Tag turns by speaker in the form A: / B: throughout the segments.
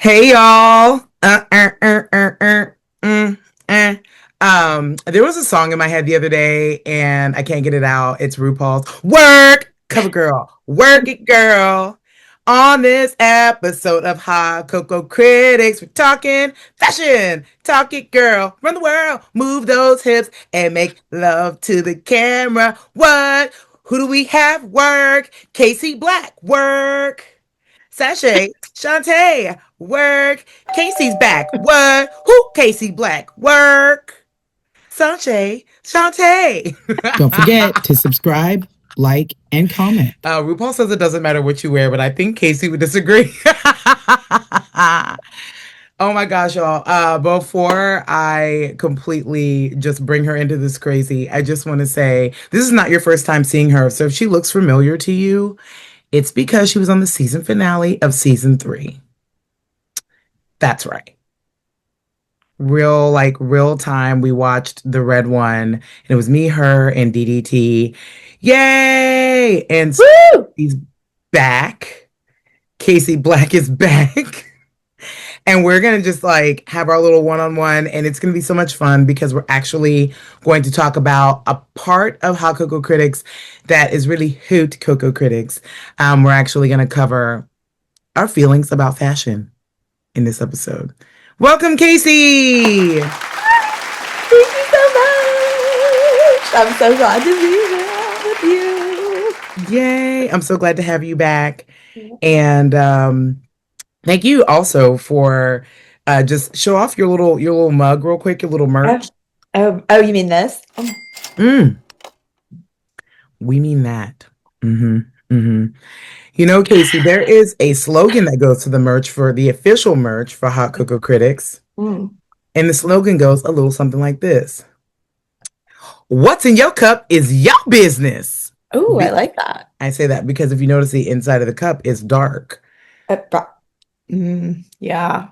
A: Hey y'all. Mm, there was a song in my head the other day and I can't get it out. It's RuPaul's Work, Cover Girl, Work It Girl. On this episode of Hot Cocoa Critics, we're talking fashion. Talk it, girl. Run the world. Move those hips and make love to the camera. What? Who do we have? Work. Caycee Black. Work. Sashay, Shantae, work. Caycee's back. What? Who? Caycee Black. Work. Sashay, Shantae.
B: Don't forget to subscribe, like, and comment.
A: RuPaul says it doesn't matter what you wear, but I think Caycee would disagree. Oh my gosh, y'all. Before I completely just bring her into this crazy, I just want to say this is not your first time seeing her. So if she looks familiar to you, it's because she was on the season finale of season 3. That's right. Real time. We watched the red one, and it was me, her, and DDT. Yay! And so
C: Woo!
A: he's back. Caycee Black is back. And we're going to just like have our little one-on-one, and it's going to be so much fun because we're actually going to talk about a part of Hot Cocoa Critics that is really Haute Cocoa Critics. We're actually going to cover our feelings about fashion in this episode. Welcome, Caycee!
C: Thank you so much. I'm so glad to be here with you.
A: Yay! I'm so glad to have you back. And thank you also for just show off your little mug real quick, your little merch.
C: Oh, you mean this?
A: We mean that. You know, Caycee, there is a slogan that goes to the merch for the official merch for Hot Cocoa Critics. And the slogan goes a little something like this. What's in your cup is your business.
C: Oh, I like that.
A: I say that because if you notice the inside of the cup is dark.
C: Yeah.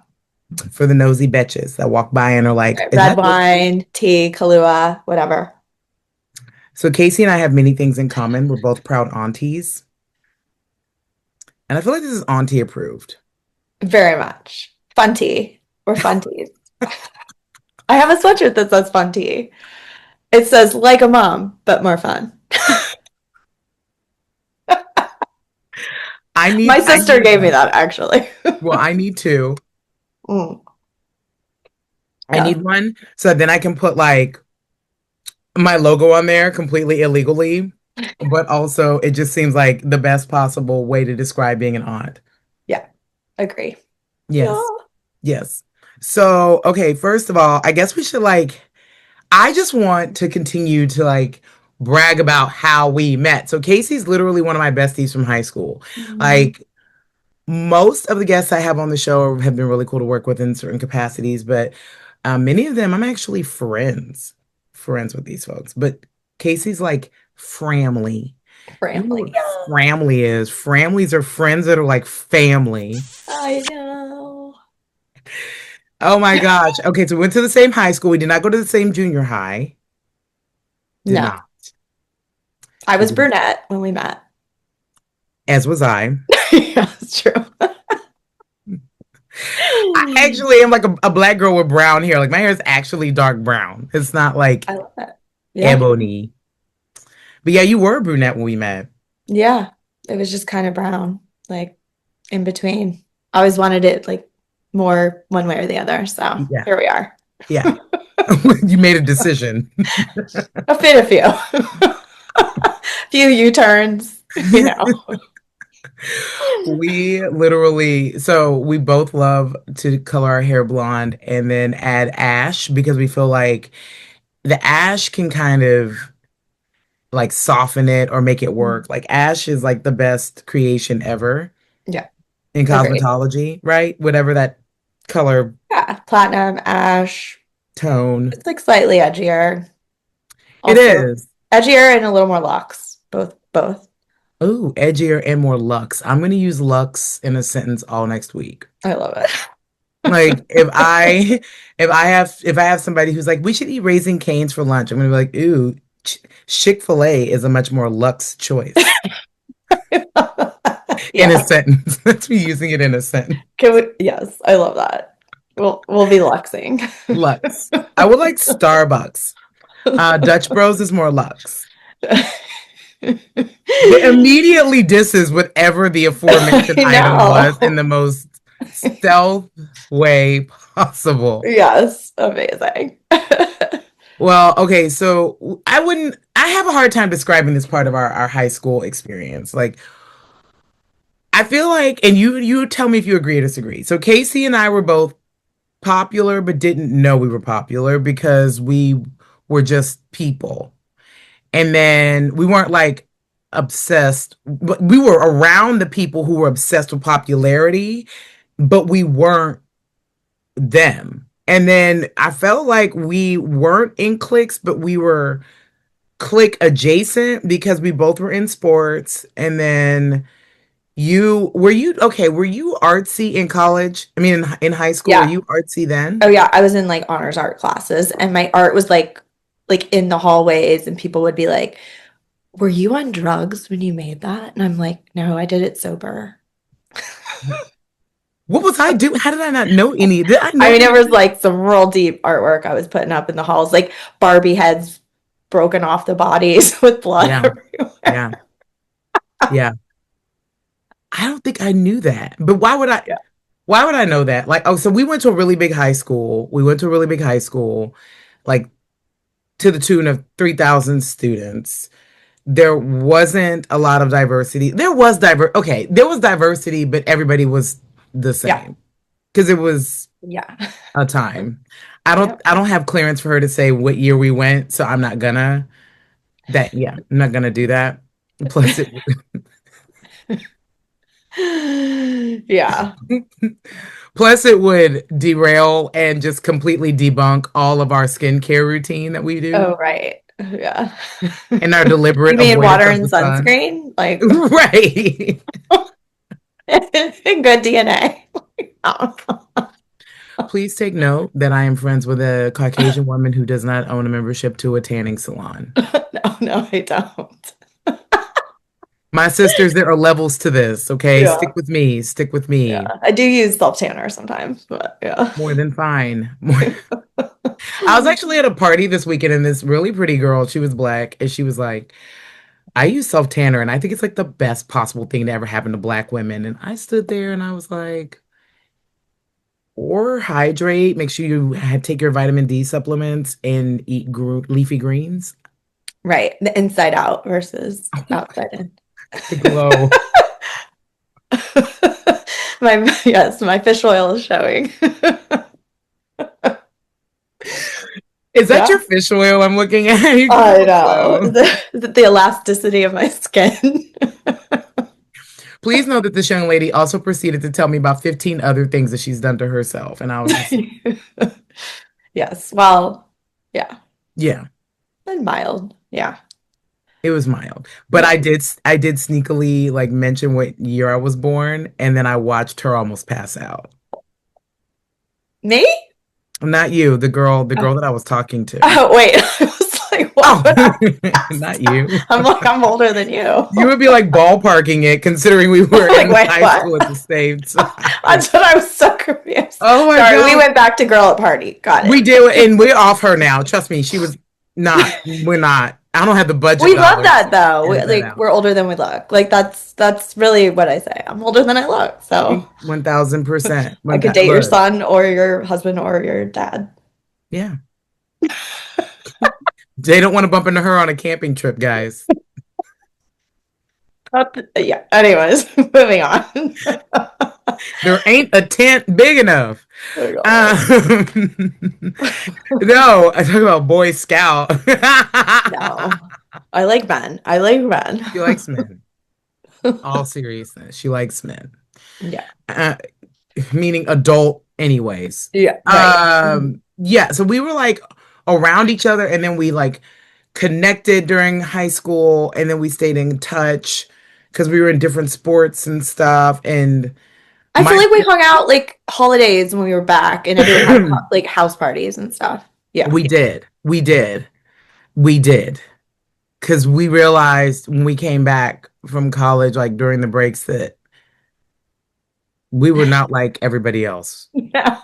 A: For the nosy betches that walk by and are like,
C: red wine, tea, Kahlua, whatever.
A: So Caycee and I have many things in common. We're both proud aunties. And I feel like this is auntie approved.
C: Very much. Fun tea. We're fun teas. I have a sweatshirt that says fun tea. It says like a mom, but more fun. My sister gave me that, actually.
A: Well, I need two.
C: Yeah.
A: I need one so then I can put like my logo on there completely illegally, but also it just seems like the best possible way to describe being an aunt.
C: Yeah, agree.
A: Yes.
C: Yeah.
A: Yes. So, okay, first of all, I guess we should I just want to continue to brag about how we met. So Caycee's literally one of my besties from high school. Like most of the guests I have on the show have been really cool to work with in certain capacities, but many of them I'm actually friends with these folks. But Caycee's like framly.
C: Framly.
A: Framly is. Framlies are friends that are like family.
C: I know.
A: Oh my gosh. Okay, so we went to the same high school. We did not go to the same junior high. Did not.
C: I was brunette when we met.
A: As was I.
C: Yeah, that's true.
A: I actually am like a black girl with brown hair. Like my hair is actually dark brown. It's not like
C: I love that. Yeah.
A: Ebony. But yeah, you were a brunette when we met.
C: Yeah, it was just kind of brown, like in between. I always wanted it like more one way or the other. So Here we are.
A: Yeah. You made a decision.
C: A few. A few U-turns, you know.
A: We literally, so we both love to color our hair blonde and then add ash because we feel like the ash can kind of like soften it or make it work. Like ash is like the best creation ever.
C: Yeah.
A: In cosmetology, right? Whatever that color.
C: Yeah, platinum, ash.
A: Tone.
C: It's like slightly edgier.
A: Also, it is.
C: Edgier and a little more luxe. Both.
A: Oh, edgier and more luxe. I'm going to use luxe in a sentence all next week.
C: I love it.
A: Like if I have somebody who's like, we should eat Raising Cane's for lunch, I'm going to be like, ooh, Chick-fil-A is a much more luxe choice. In a
C: Yeah.
A: sentence. Let's be using it in a sentence.
C: Can we? Yes, I love that. We'll be luxing.
A: Lux. I would like Starbucks. Dutch Bros is more Lux. It immediately disses whatever the aforementioned
C: I
A: item was in
C: know.
A: the most stealth way possible.
C: Yes, amazing.
A: Well, okay, so I have a hard time describing this part of our high school experience. Like, I feel like, and you tell me if you agree or disagree. So Caycee and I were both popular, but didn't know we were popular because we were just people. And then we weren't like obsessed, but we were around the people who were obsessed with popularity, but we weren't them. And then I felt like we weren't in cliques, but we were clique adjacent because we both were in sports. And then were you artsy in college? I mean, in high school, were
C: Yeah.
A: you artsy
C: Oh
A: then?
C: yeah, I was in like honors art classes and my art was like in the hallways and people would be like, "Were you on drugs when you made that?" And I'm like, "No, I did it sober."
A: What was I doing? How did I not know any? Did I
C: I
A: know
C: mean, it was
A: anything?
C: like some real deep artwork I was putting up in the halls, like Barbie heads broken off the bodies with blood
A: Yeah,
C: everywhere.
A: yeah, yeah. I don't think I knew that. But
C: Yeah.
A: why would I know that? Like, oh, so we went to a really big high school. We went to a really big high school, like to the tune of 3,000 students. There wasn't a lot of diversity. There was diversity, but everybody was the
C: Yeah.
A: same because it was
C: Yeah.
A: a time.
C: Yep.
A: I don't have clearance for her to say what year we went, so I'm not gonna I'm not gonna do that. Plus it
C: Yeah.
A: plus it would derail and just completely debunk all of our skincare routine that we do
C: Oh, right. Yeah.
A: and our deliberate
C: You mean
A: avoidance
C: water
A: of
C: and
A: the sun.
C: sunscreen? Like
A: Right.
C: good DNA.
A: Please take note that I am friends with a Caucasian woman who does not own a membership to a tanning salon.
C: No, no, I don't.
A: My sisters, there are levels to this, okay?
C: Yeah.
A: Stick with me. Stick with
C: Yeah.
A: me.
C: I do use self tanner sometimes, but yeah.
A: More than fine. I was actually at a party this weekend and this really pretty girl, she was black, and she was like, I use self tanner and I think it's like the best possible thing to ever happen to black women. And I stood there and I was like, or hydrate, make sure you take your vitamin D supplements and eat leafy greens.
C: Right. The inside out versus outside in.
A: The glow.
C: My fish oil is showing.
A: Is that
C: Yeah.
A: your fish oil I'm looking at? You
C: I
A: glow
C: know.
A: so.
C: The elasticity of my skin.
A: Please know that this young lady also proceeded to tell me about 15 other things that she's done to herself. And I was just,
C: Yes. Well, yeah.
A: yeah,
C: And mild. Yeah.
A: it was mild. But
C: Yeah.
A: I did sneakily like mention what year I was born, and then I watched her almost pass out.
C: Me?
A: Not you, the girl that I was talking to.
C: Oh, wait. I was like, why
A: Oh,
C: would I pass
A: not
C: out?
A: you.
C: I'm like, I'm older than you.
A: You would be like ballparking it, considering we were
C: Like,
A: in
C: wait,
A: high
C: what?
A: school at the same time.
C: That's what I was so confused.
A: Oh my
C: Sorry, we
A: God.
C: went back to girl at party. Got
A: We
C: it.
A: do, and we're off her now. Trust me, she was not. We're not. I don't have the budget
C: We love
A: dollars
C: that though.
A: to edit that
C: Like
A: out.
C: we're older than we look. Like that's really what I say. I'm older than I look. So
A: 1,000%.
C: I could date your
A: Look,
C: son or your husband or your dad.
A: yeah. They don't want to bump into her on a camping trip, guys.
C: Yeah. Anyways, moving on.
A: There ain't a tent big enough.
C: Oh God.
A: Um, no, I talk about Boy Scout.
C: No. I like men. I like men.
A: She likes men. All seriousness, she likes men.
C: Yeah.
A: Uh, Meaning adult, anyways.
C: Yeah. Right.
A: Yeah. So we were like around each other, and then we like connected during high school, and then we stayed in touch because we were in different sports and stuff. And
C: I feel
A: my
C: like we hung out like holidays when we were back and everyone had like house parties and stuff. Yeah.
A: we did, because we realized when we came back from college, like during the breaks, that We were not like everybody else.
C: No.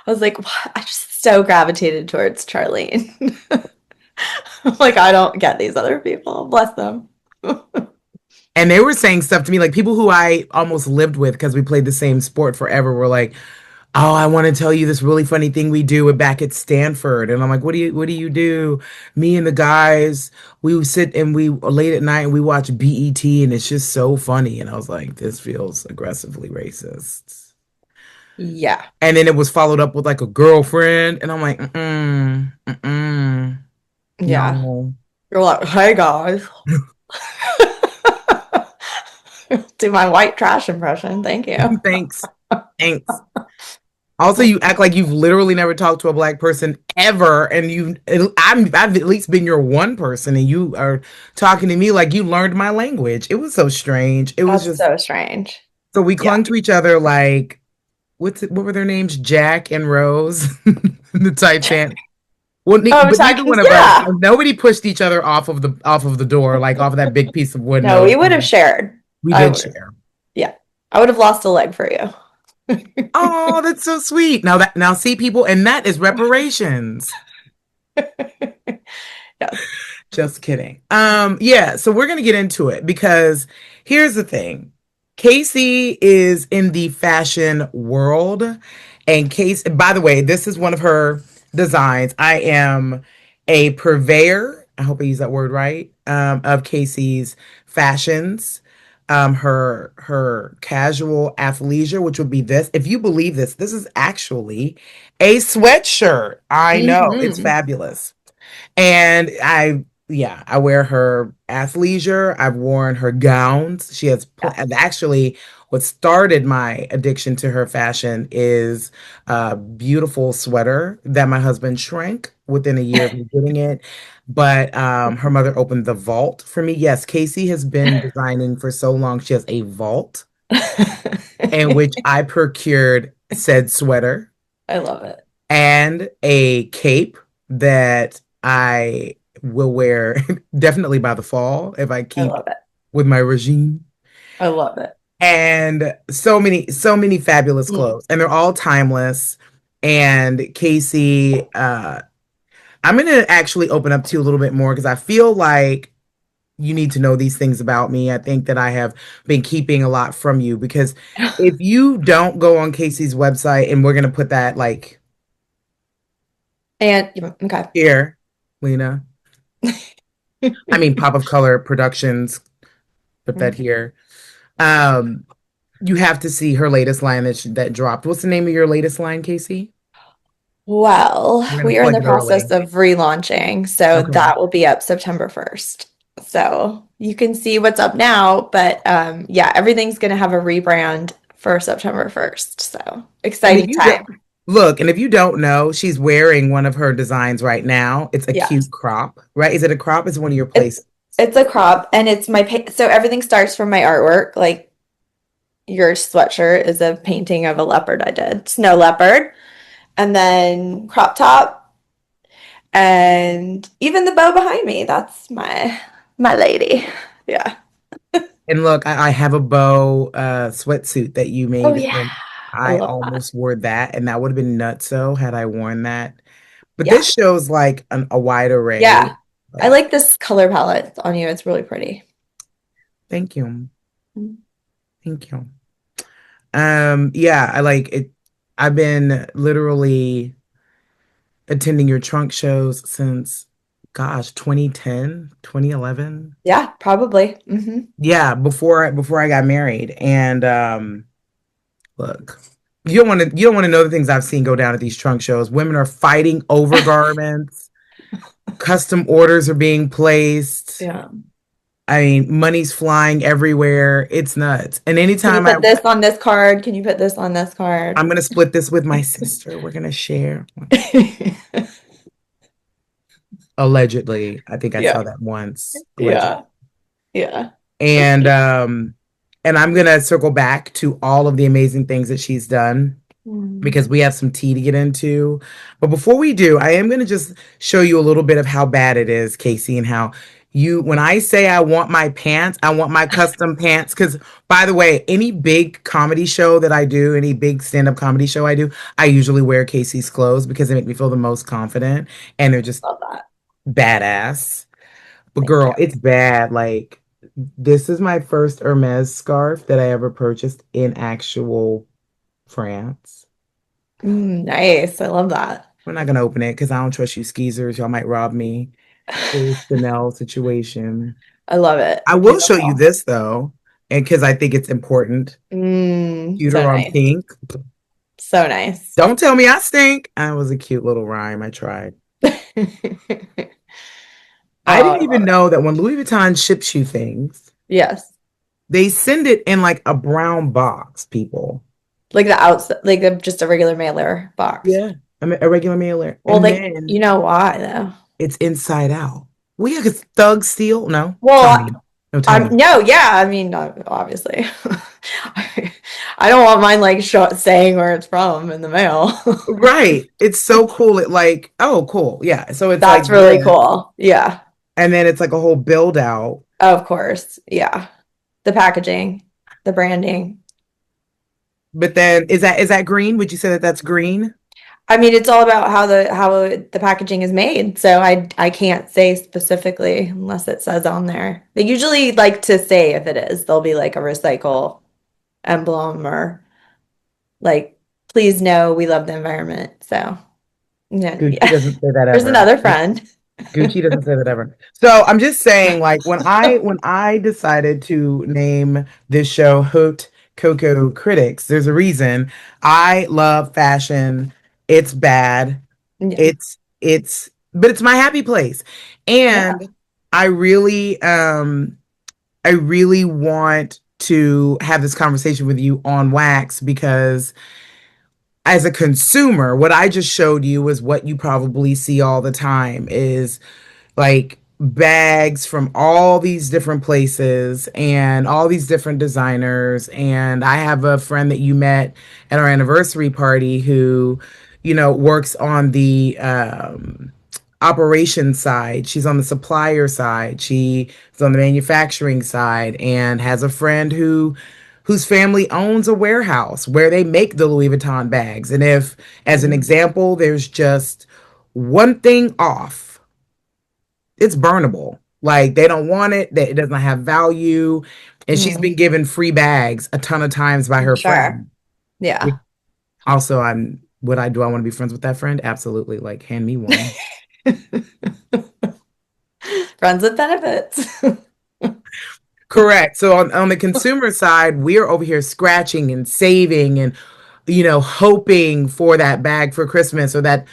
C: I was like, what? I just so gravitated towards Charlene. Like, I don't get these other people. Bless them.
A: And they were saying stuff to me, like people who I almost lived with because we played the same sport forever were like, "Oh, I want to tell you this really funny thing we do back at Stanford." And I'm like, what do you do?" Me and the guys, we would sit and we late at night and we watch BET and it's just so funny. And I was like, this feels aggressively racist.
C: Yeah.
A: And then it was followed up with like a girlfriend, and I'm like, mm-mm,
C: Yeah.
A: no.
C: You're like, hey guys. Do my white trash impression. Thank you.
A: Thanks. Thanks. Also, you act like you've literally never talked to a black person ever, and I've at least been your one person, and you are talking to me like you learned my language. It was so strange. It was
C: That's
A: just
C: so strange.
A: so we
C: Yeah.
A: clung to each other like what were their names? Jack and Rose, the Titanic. Well,
C: Oh,
A: but neither
C: Titans.
A: one of us,
C: Yeah.
A: nobody pushed each other off of the door, like off of that big piece of wood.
C: No,
A: No,
C: we would have shared.
A: we
C: I
A: did
C: would have.
A: share.
C: Yeah. I would have lost a leg for you.
A: Oh, that's so sweet. Now see people, and that is reparations.
C: Yes.
A: Just kidding. Yeah, so we're gonna get into it because here's the thing. Caycee is in the fashion world, and Caycee, by the way, this is one of her designs. I am a purveyor, I hope I use that word right, of Caycee's fashions. Her casual athleisure, which would be this. If you believe this, this is actually a sweatshirt. I know, it's
C: Hmm.
A: fabulous. And I wear her athleisure. I've worn her gowns. She has
C: Yes.
A: and actually what started my addiction to her fashion is a beautiful sweater that my husband shrank within a year of me getting it. But her mother opened the vault for me. Yes, Caycee has been designing for so long. She has a vault in which I procured said sweater
C: I love it.
A: and a cape that I will wear definitely by the fall if I
C: I
A: keep
C: love it.
A: with my regime.
C: I love it.
A: And so many fabulous
C: Mm.
A: clothes, and they're all timeless. And Caycee, I'm gonna actually open up to you a little bit more because I feel like you need to know these things about me. I think that I have been keeping a lot from you because if you don't go on Caycee's website, and we're gonna put that like
C: And yeah, okay.
A: here, Lena. I mean, Pop of Color Productions, put that here. Um, you have to see her latest line that dropped. What's the name of your latest line, Caycee?
C: Well,
A: We're gonna
C: we are in
A: plug
C: the
A: it
C: process
A: early.
C: of relaunching, so
A: Okay.
C: that will be up September 1st. So you can see what's up now, but yeah, everything's going to have a rebrand for September 1st. So
A: And if
C: exciting
A: you don't
C: time.
A: look, and if you don't know, she's wearing one of her designs right now. It's a cute
C: Yes.
A: crop, right? Is it a crop? It's one of your
C: It's
A: places.
C: it's a crop and it's so everything starts from my artwork. Like your sweatshirt is a painting of a leopard I did. Snow leopard. And then crop top and even the bow behind me. That's my lady. Yeah.
A: And look, I have a bow sweatsuit that you
C: Oh
A: made,
C: yeah.
A: and
C: I
A: I
C: love that.
A: almost wore that, and that would have been nutso had I worn that. But
C: Yeah.
A: this shows like a wide array.
C: Yeah. I
A: Like,
C: like this color palette on you. It's really pretty.
A: thank you.
C: Mm.
A: Thank you. Yeah, I like it. I've been literally attending your trunk shows since, gosh, 2010, 2011.
C: Yeah, probably. Hmm.
A: Yeah, before I got married. And look, you don't want to know the things I've seen go down at these trunk shows. Women are fighting over garments. Custom orders are being placed.
C: Yeah.
A: I mean, money's flying everywhere. It's nuts. And
C: Can you
A: anytime
C: put this on this card? Can you put this on this card?
A: I'm gonna split this with my sister. We're gonna share. Allegedly, I think I
C: Yeah.
A: saw that once. Allegedly.
C: Yeah. Yeah.
A: And I'm gonna circle back to all of the amazing things that she's done
C: Mm.
A: because we have some tea to get into. But before we do, I am gonna just show you a little bit of how bad it is, Caycee, and how When I say I want my pants, I want my custom pants. Because, by the way, any big comedy show that I do, any big stand-up comedy show I do, I usually wear Caycee's clothes because they make me feel the most confident and they're just
C: Love that.
A: badass. But
C: Thank you.
A: girl, it's bad. Like, this is my first Hermes scarf that I ever purchased in actual France.
C: Nice. I love that.
A: We're not gonna open it because I don't trust you skeezers. Y'all might rob me. Full Chanel situation.
C: I love it.
A: I will show you
C: Beautiful.
A: this though, and because I think it's important.
C: So
A: Pewter on
C: nice.
A: pink.
C: So nice.
A: Don't tell me I stink. That was a cute little rhyme. I tried.
C: Oh,
A: I didn't
C: I love
A: even
C: it.
A: know that when Louis Vuitton ships you things,
C: Yes.
A: they send it in like a brown box, people.
C: Like the outside, like just a regular mailer box.
A: Yeah. I mean, a regular mailer.
C: Well,
A: And
C: like, you
A: then
C: know why though?
A: it's inside out. Well, yeah, because thugs steal. No, tell
C: Well,
A: me. No, tell me.
C: no, yeah, I mean, obviously. I don't want mine like saying where it's from in the mail.
A: Right. It's so cool. It like, oh, cool. Yeah. So it's like
C: That's really
A: this.
C: cool. Yeah,
A: And then it's like a whole build out.
C: of course. Yeah. The packaging, the branding.
A: But then is that green? Would you say that that's green?
C: I mean, it's all about how the packaging is made. So I can't say specifically unless it says on there. They usually like to say if it is. There'll be like a recycle emblem or like, please know we love the environment. So yeah,
A: Gucci
C: yeah.
A: doesn't say that
C: There's
A: ever.
C: another friend.
A: Gucci doesn't say that ever. So I'm just saying, like when I decided to name this show Haute Coco Critics, there's a reason. I love fashion. It's bad.
C: Yeah.
A: But it's my happy place.
C: Yeah.
A: And I really I really want to have this conversation with you on wax because as a consumer, what I just showed you is what you probably see all the time is like bags from all these different places and all these different designers. And I have a friend that you met at our anniversary party who, works on the operation side. She's on the supplier side. She is on the manufacturing side and has a friend whose family owns a warehouse where they make the Louis Vuitton bags. And if, as an
C: Mhm.
A: example, there's just one thing off, it's burnable. Like they don't want it, that it doesn't have value. And she's
C: Mhm.
A: been given free bags a ton of times by
C: I'm
A: her
C: sure.
A: friend.
C: Yeah.
A: Also, I want to be friends with that friend? Absolutely. Like hand me one.
C: Friends with benefits.
A: Correct. So on the consumer side, we're over here scratching and saving and hoping for that bag for Christmas or that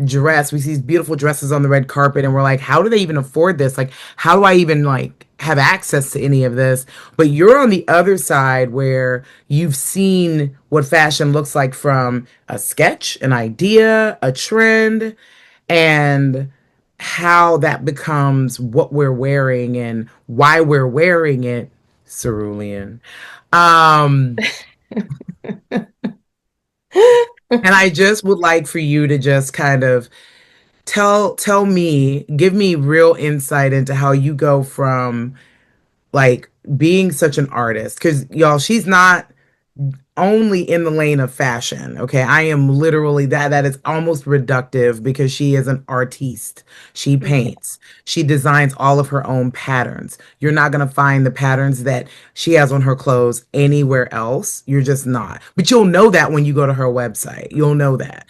A: dress. We see these beautiful dresses on the red carpet and we're like, how do they even afford this? Like, how do I even like have access to any of this? But you're on the other side where you've seen what fashion looks like from a sketch, an idea, a trend, and how that becomes what we're wearing and why we're wearing it. Cerulean. Um, and I just would like for you to just kind of tell me, give me real insight into how you go from like being such an artist. Because y'all, she's not only in the lane of fashion. Okay. I am literally that is almost reductive because she is an artiste. She
C: Mhm.
A: paints. She designs all of her own patterns. You're not going to find the patterns that she has on her clothes anywhere else. You're just not. But you'll know that when you go to her website. You'll know that.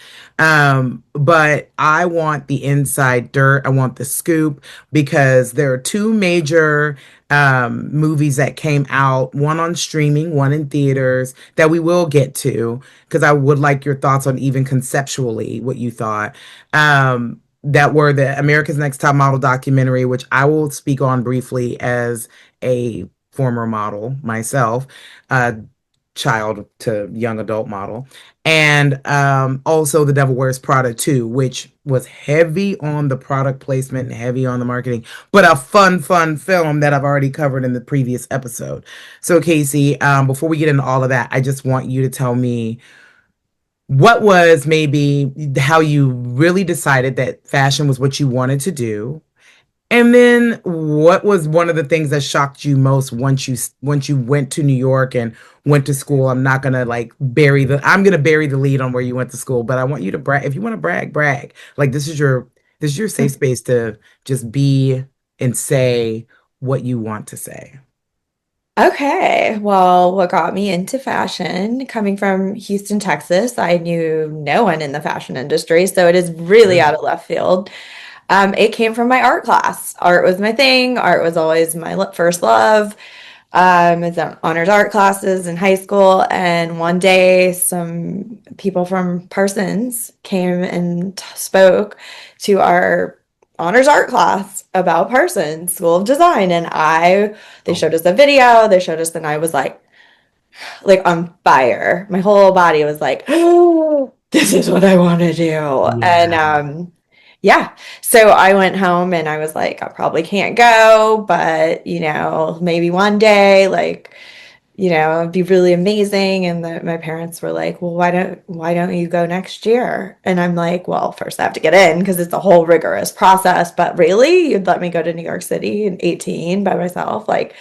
A: But I want the inside dirt. I want the scoop because there are two major movies that came out, one on streaming, one in theaters, that we will get to, because I would like your thoughts on even conceptually what you thought. That were the America's Next Top Model documentary, which I will speak on briefly as a former model myself, uh, child to young adult model, and also The Devil Wears Prada 2, which was heavy on the product placement and heavy on the marketing, but a fun film that I've already covered in the previous episode. So, Caycee, before we get into all of that, I just want you to tell me what was maybe how you really decided that fashion was what you wanted to do, And then what was one of the things that shocked you most once you went to New York and went to school? I'm not gonna like I'm gonna bury the lead on where you went to school, but I want you to brag. If you want to brag, brag. Like this is your safe space to just be and say what you want to say.
C: Okay, well, what got me into fashion, coming from Houston, Texas, I knew no one in the fashion industry, so it is really
A: Mm.
C: out of left field. It came from my art class. Art was my thing. Art was always my first love. It's honors art classes in high school, and one day some people from Parsons came and spoke to our honors art class about Parsons School of Design, and they
A: Oh,
C: showed us a video, they showed us, and I was like on fire. My whole body was like, oh, this is what I want to do. And
A: yeah.
C: yeah, so I went home and I was like, I probably can't go, but maybe one day, like, it'd be really amazing. And my parents were like, well, why don't you go next year? And I'm like, well, first I have to get in because it's a whole rigorous process. But really, you'd let me go to New York City in 18 by myself? Like,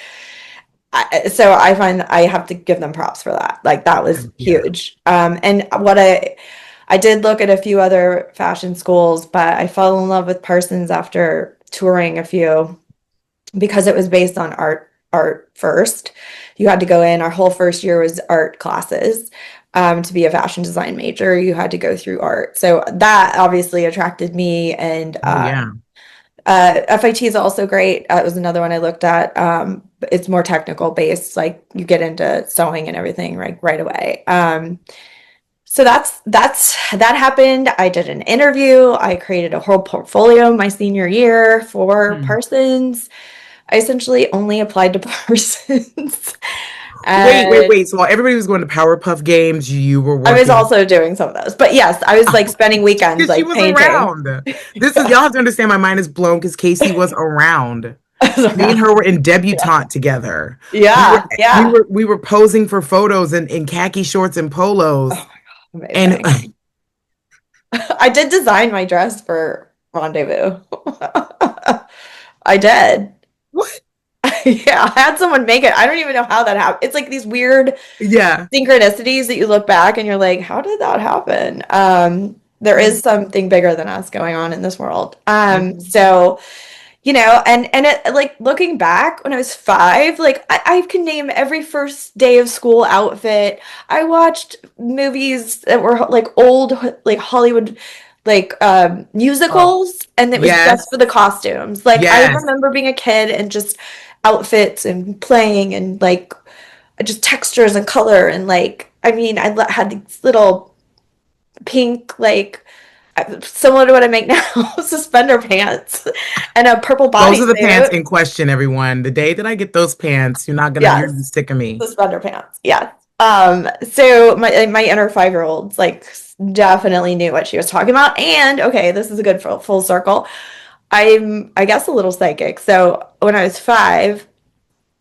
C: so I find I have to give them props for that. Like that was
A: Yeah.
C: huge. And what I did look at a few other fashion schools, but I fell in love with Parsons after touring a few because it was based on art first. You had to go in. Our whole first year was art classes. To be a fashion design major, you had to go through art. So that obviously attracted me, and
A: Oh yeah.
C: FIT is also great. It was another one I looked at. It's more technical based, like you get into sewing and everything right away. So that happened. I did an interview. I created a whole portfolio my senior year for
A: Hmm.
C: Parsons. I essentially only applied to Parsons,
A: Wait, wait,
C: and
A: wait. So while everybody was going to Powerpuff Games, you were
C: I was
A: working.
C: also doing some of those. But yes, I was like spending weekends
A: Because she
C: like
A: was
C: painting.
A: around. This is y'all have to understand my mind is blown because Caycee was around.
C: I was
A: Me and
C: around.
A: her were in
C: Yeah,
A: debutante together. We were
C: yeah,
A: we
C: yeah.
A: were we were posing for photos in khaki shorts and
C: Oh
A: polos.
C: my God,
A: And
C: amazing. I did design my dress for Rendezvous. I did.
A: what?
C: Yeah, I had someone make it. I don't even know how that happened. It's like these weird
A: Yeah.
C: synchronicities that you look back and you're like, how did that happen? There is something bigger than us going on in this world.
A: Mhm.
C: So and it, like looking back when I was 5, like I can name every first day of school outfit. I watched movies that were like old, like Hollywood, like
A: Oh,
C: musicals, and it was just
A: yes.
C: for the costumes. Like I
A: Yes.
C: remember being a kid and just outfits and playing and like just textures and color and like I mean had these little pink like similar to what I make now, suspender pants and a purple
A: Those are the pants
C: bodysuit.
A: in question, everyone. The day that I get those pants, you're gonna be
C: Yes,
A: sick of me.
C: suspender pants. Yes. So my inner 5 year olds like definitely knew what she was talking about. And okay, this is a good full circle. I guess a little psychic. So when I was 5,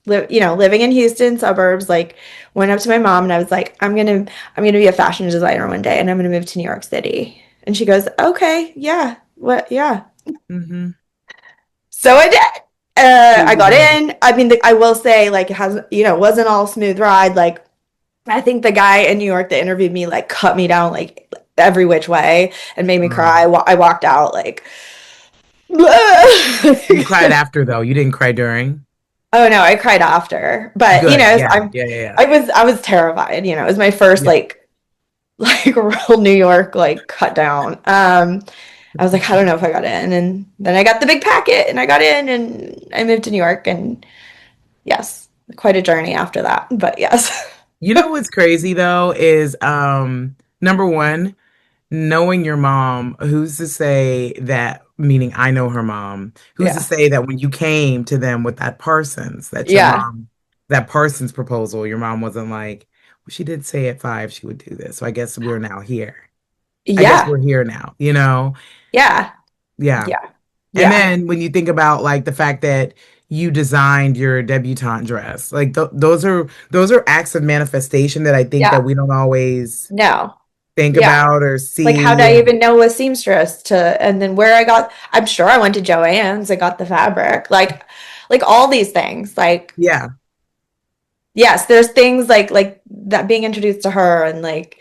C: living in Houston suburbs, like went up to my mom and I was like, I'm gonna be a fashion designer one day, and I'm gonna move to New York City. And she goes, okay, yeah, what, yeah.
A: Hmm.
C: So I did.
A: Here
C: I
A: you
C: got
A: go.
C: in. I mean, I will say, like, it has, wasn't all smooth ride. Like, I think the guy in New York that interviewed me, like, cut me down, like, every which way and made me cry.
A: Um,
C: I walked out, like,
A: you cried after though. You didn't cry during.
C: oh no, I cried after. But,
A: Good. Yeah. Yeah. Yeah. Yeah.
C: I was terrified. It was my first,
A: Yeah.
C: like, real New York, like, cut down. I was like, I don't know if I got in. And then I got the big packet and I got in and I moved to New York. And yes, quite a journey after that. But yes.
A: You know what's crazy though is number one, knowing your mom, who's to say that, meaning I know her mom, who's to
C: Yeah.
A: say that when you came to them with
C: Yeah.
A: that Parsons proposal, your mom wasn't like, well, she did say at 5 she would do this. So I guess we're now here. I guess
C: Yeah.
A: we're here now, you know?
C: Yeah.
A: Yeah.
C: Yeah.
A: And
C: Yeah.
A: then when you think about like the fact that you designed your debutante dress, like those are acts of manifestation that I think
C: Yeah.
A: that we don't always
C: No.
A: think
C: Yeah.
A: about or
C: Like, how
A: see.
C: did I even know a seamstress to, and then where I got, I'm sure I went to Joann's, I got the fabric, like all these things. Like,
A: Yeah.
C: yes, there's things like that being introduced to her and like,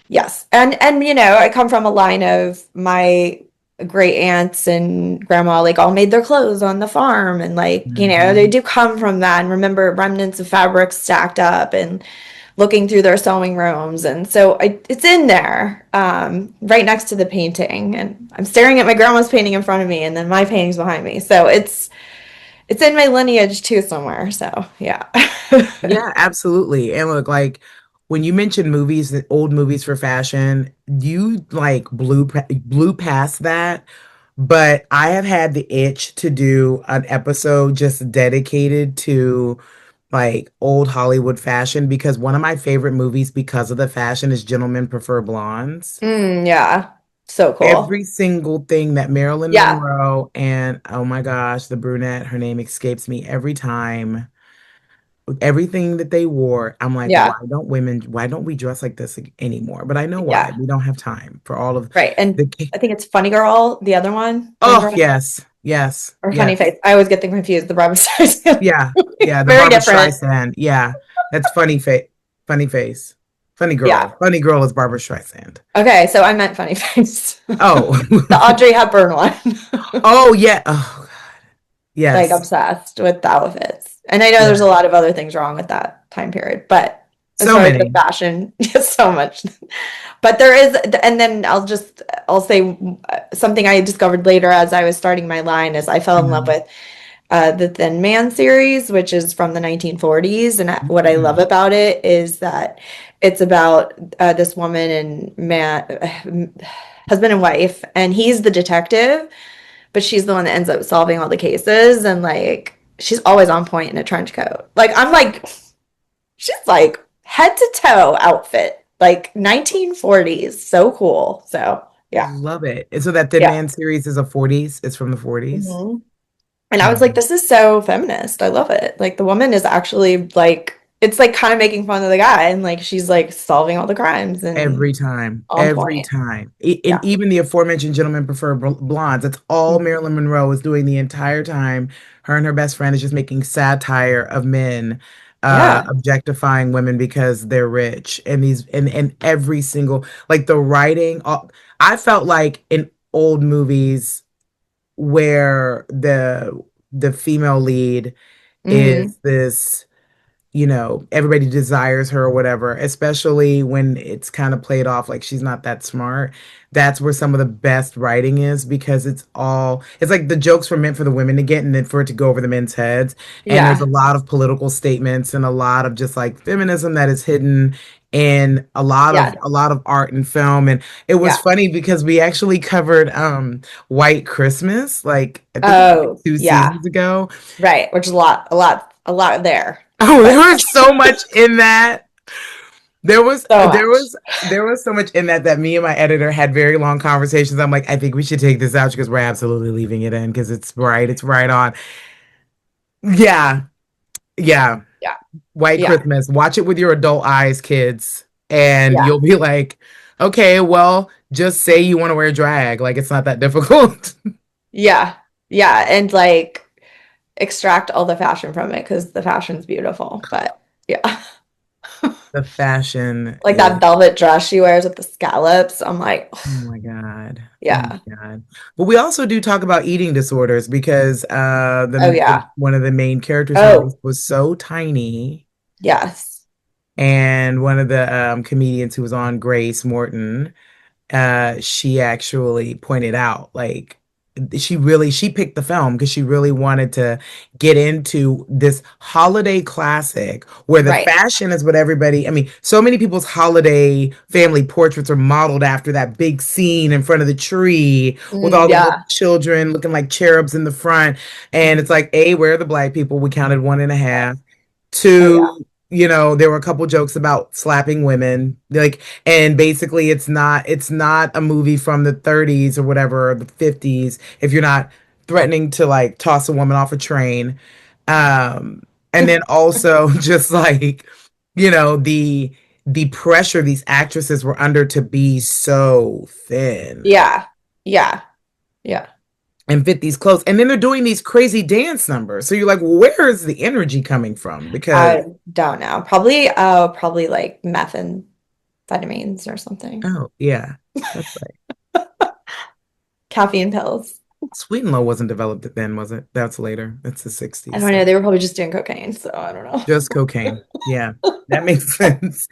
C: yes. And you know, I come from a line of my great aunts and grandma like all made their clothes on the farm and like, you know, they
A: Hmm.
C: do come from that and remember remnants of fabric stacked up and looking through their sewing rooms. And so it's in there, right next to the painting. And I'm staring at my grandma's painting in front of me and then my painting's behind me. So it's in my lineage too somewhere. So yeah.
A: Yeah, absolutely. And look, like when you mentioned movies, the old movies for fashion, you like blew past that. But I have had the itch to do an episode just dedicated to like old Hollywood fashion because one of my favorite movies because of the fashion is Gentlemen Prefer Blondes.
C: Yeah. So cool.
A: Every single thing that Marilyn
C: Yeah.
A: Monroe and oh my gosh, the brunette, her name escapes me every time. Everything that they wore, I'm like,
C: Yeah.
A: why don't we dress like this anymore? But I know why.
C: Yeah.
A: We don't have time for all of
C: Right. And
A: the.
C: I think it's Funny Girl, the other one. Funny
A: Oh,
C: Girl
A: yes, yes,
C: or Funny
A: yes.
C: Face. I always get them confused. The Barbra Streisand.
A: Yeah, yeah, the
C: Very
A: Barbara
C: different.
A: Streisand. Yeah, that's funny face.
C: Yeah.
A: Funny girl is Barbara Streisand.
C: Okay, so I meant Funny Face.
A: Oh,
C: The Audrey Hepburn one.
A: oh yeah. Oh,
C: Like
A: yes,
C: obsessed with the outfits. And I know there's a
A: yeah.
C: lot of other things wrong with that time period, but as
A: So
C: far as the
A: many.
C: fashion, just so much. But there is, and then I'll say something I discovered later as I was starting my line is I fell in love
A: Mhm.
C: with the Thin Man series, which is from the 1940s. And what I love
A: Mhm.
C: about it is that it's about this woman and man, husband and wife, and he's the detective, but she's the one that ends up solving all the cases. And like, she's always on point in a trench coat. Like, I'm like, she's like head to toe outfit, like 1940s. So cool. So, yeah.
A: Love it. And so that Thin
C: Yeah.
A: Man series is a 40s. It's from the 40s.
C: Mhm. And I was like,
A: Mhm.
C: this is so feminist. I love it. Like the woman is actually like it's like kind of making fun of the guy and like she's like solving all the crimes and
A: Every time,
C: on
A: every
C: point.
A: time. And
C: Yeah.
A: even the aforementioned Gentlemen Prefer Blondes. That's all Marilyn Monroe is doing the entire time. Her and her best friend is just making satire of men,
C: Yeah.
A: objectifying women because they're rich. And these and every single like the writing. I felt like in old movies where the female lead
C: Hmm.
A: is this, everybody desires her or whatever, especially when it's kind of played off like she's not that smart. That's where some of the best writing is because it's like the jokes were meant for the women to get and then for it to go over the men's heads. And there's a
C: Yeah.
A: lot of political statements and a lot of just like feminism that is hidden in
C: Yeah.
A: a lot of art and film. And it was
C: Yeah.
A: funny because we actually covered White Christmas, like I think it was like
C: Oh,
A: two
C: yeah.
A: seasons ago.
C: Right. Which is a lot there.
A: Oh, there
C: But
A: was so much in that. There was
C: so
A: there
C: much.
A: was there was so much in that me and my editor had very long conversations. I'm like, I think we should take this out because we're absolutely leaving it in because it's right on. Yeah, yeah.
C: Yeah.
A: White
C: Yeah.
A: Christmas. Watch it with your adult eyes, kids, and
C: Yeah.
A: you'll be like, okay, well, just say you want to wear drag. Like it's not that difficult.
C: Yeah. Yeah. And like extract all the fashion from it because the fashion's beautiful. But yeah.
A: The fashion
C: Like
A: is.
C: that velvet dress she wears with the scallops. I'm like,
A: Oh my God. Oh
C: yeah.
A: my God. But we also do talk about eating disorders because
C: Oh yeah.
A: one of the main characters, her waist
C: Oh,
A: was so tiny.
C: yes.
A: And one of the comedians who was on, Grace Morton, she actually pointed out like she picked the film because she really wanted to get into this holiday classic where the
C: Right.
A: fashion is what everybody, I mean, so many people's holiday family portraits are modeled after that big scene in front of the tree with all the little
C: Yeah.
A: children looking like cherubs in the front. And it's like, A, where are the black people? We counted one and a half.
C: Oh yeah.
A: Two, there were a couple jokes about slapping women. Like, and basically it's not a movie from the 30s or whatever, or the 50s, if you're not threatening to like toss a woman off a train. And then also just like, the the pressure these actresses were under to be so thin
C: Yeah. Yeah. Yeah.
A: and fit these clothes. And then they're doing these crazy dance numbers. So you're like, well, where is the energy coming from? Because,
C: I don't know. Probably like methamphetamines or something.
A: oh, yeah, that's right.
C: Caffeine pills.
A: Sweet and Low wasn't developed then, was it? That's later. It's the
C: I
A: 60s.
C: don't know.
A: So
C: They were probably just doing cocaine, so I don't know.
A: just cocaine. Yeah, that makes sense.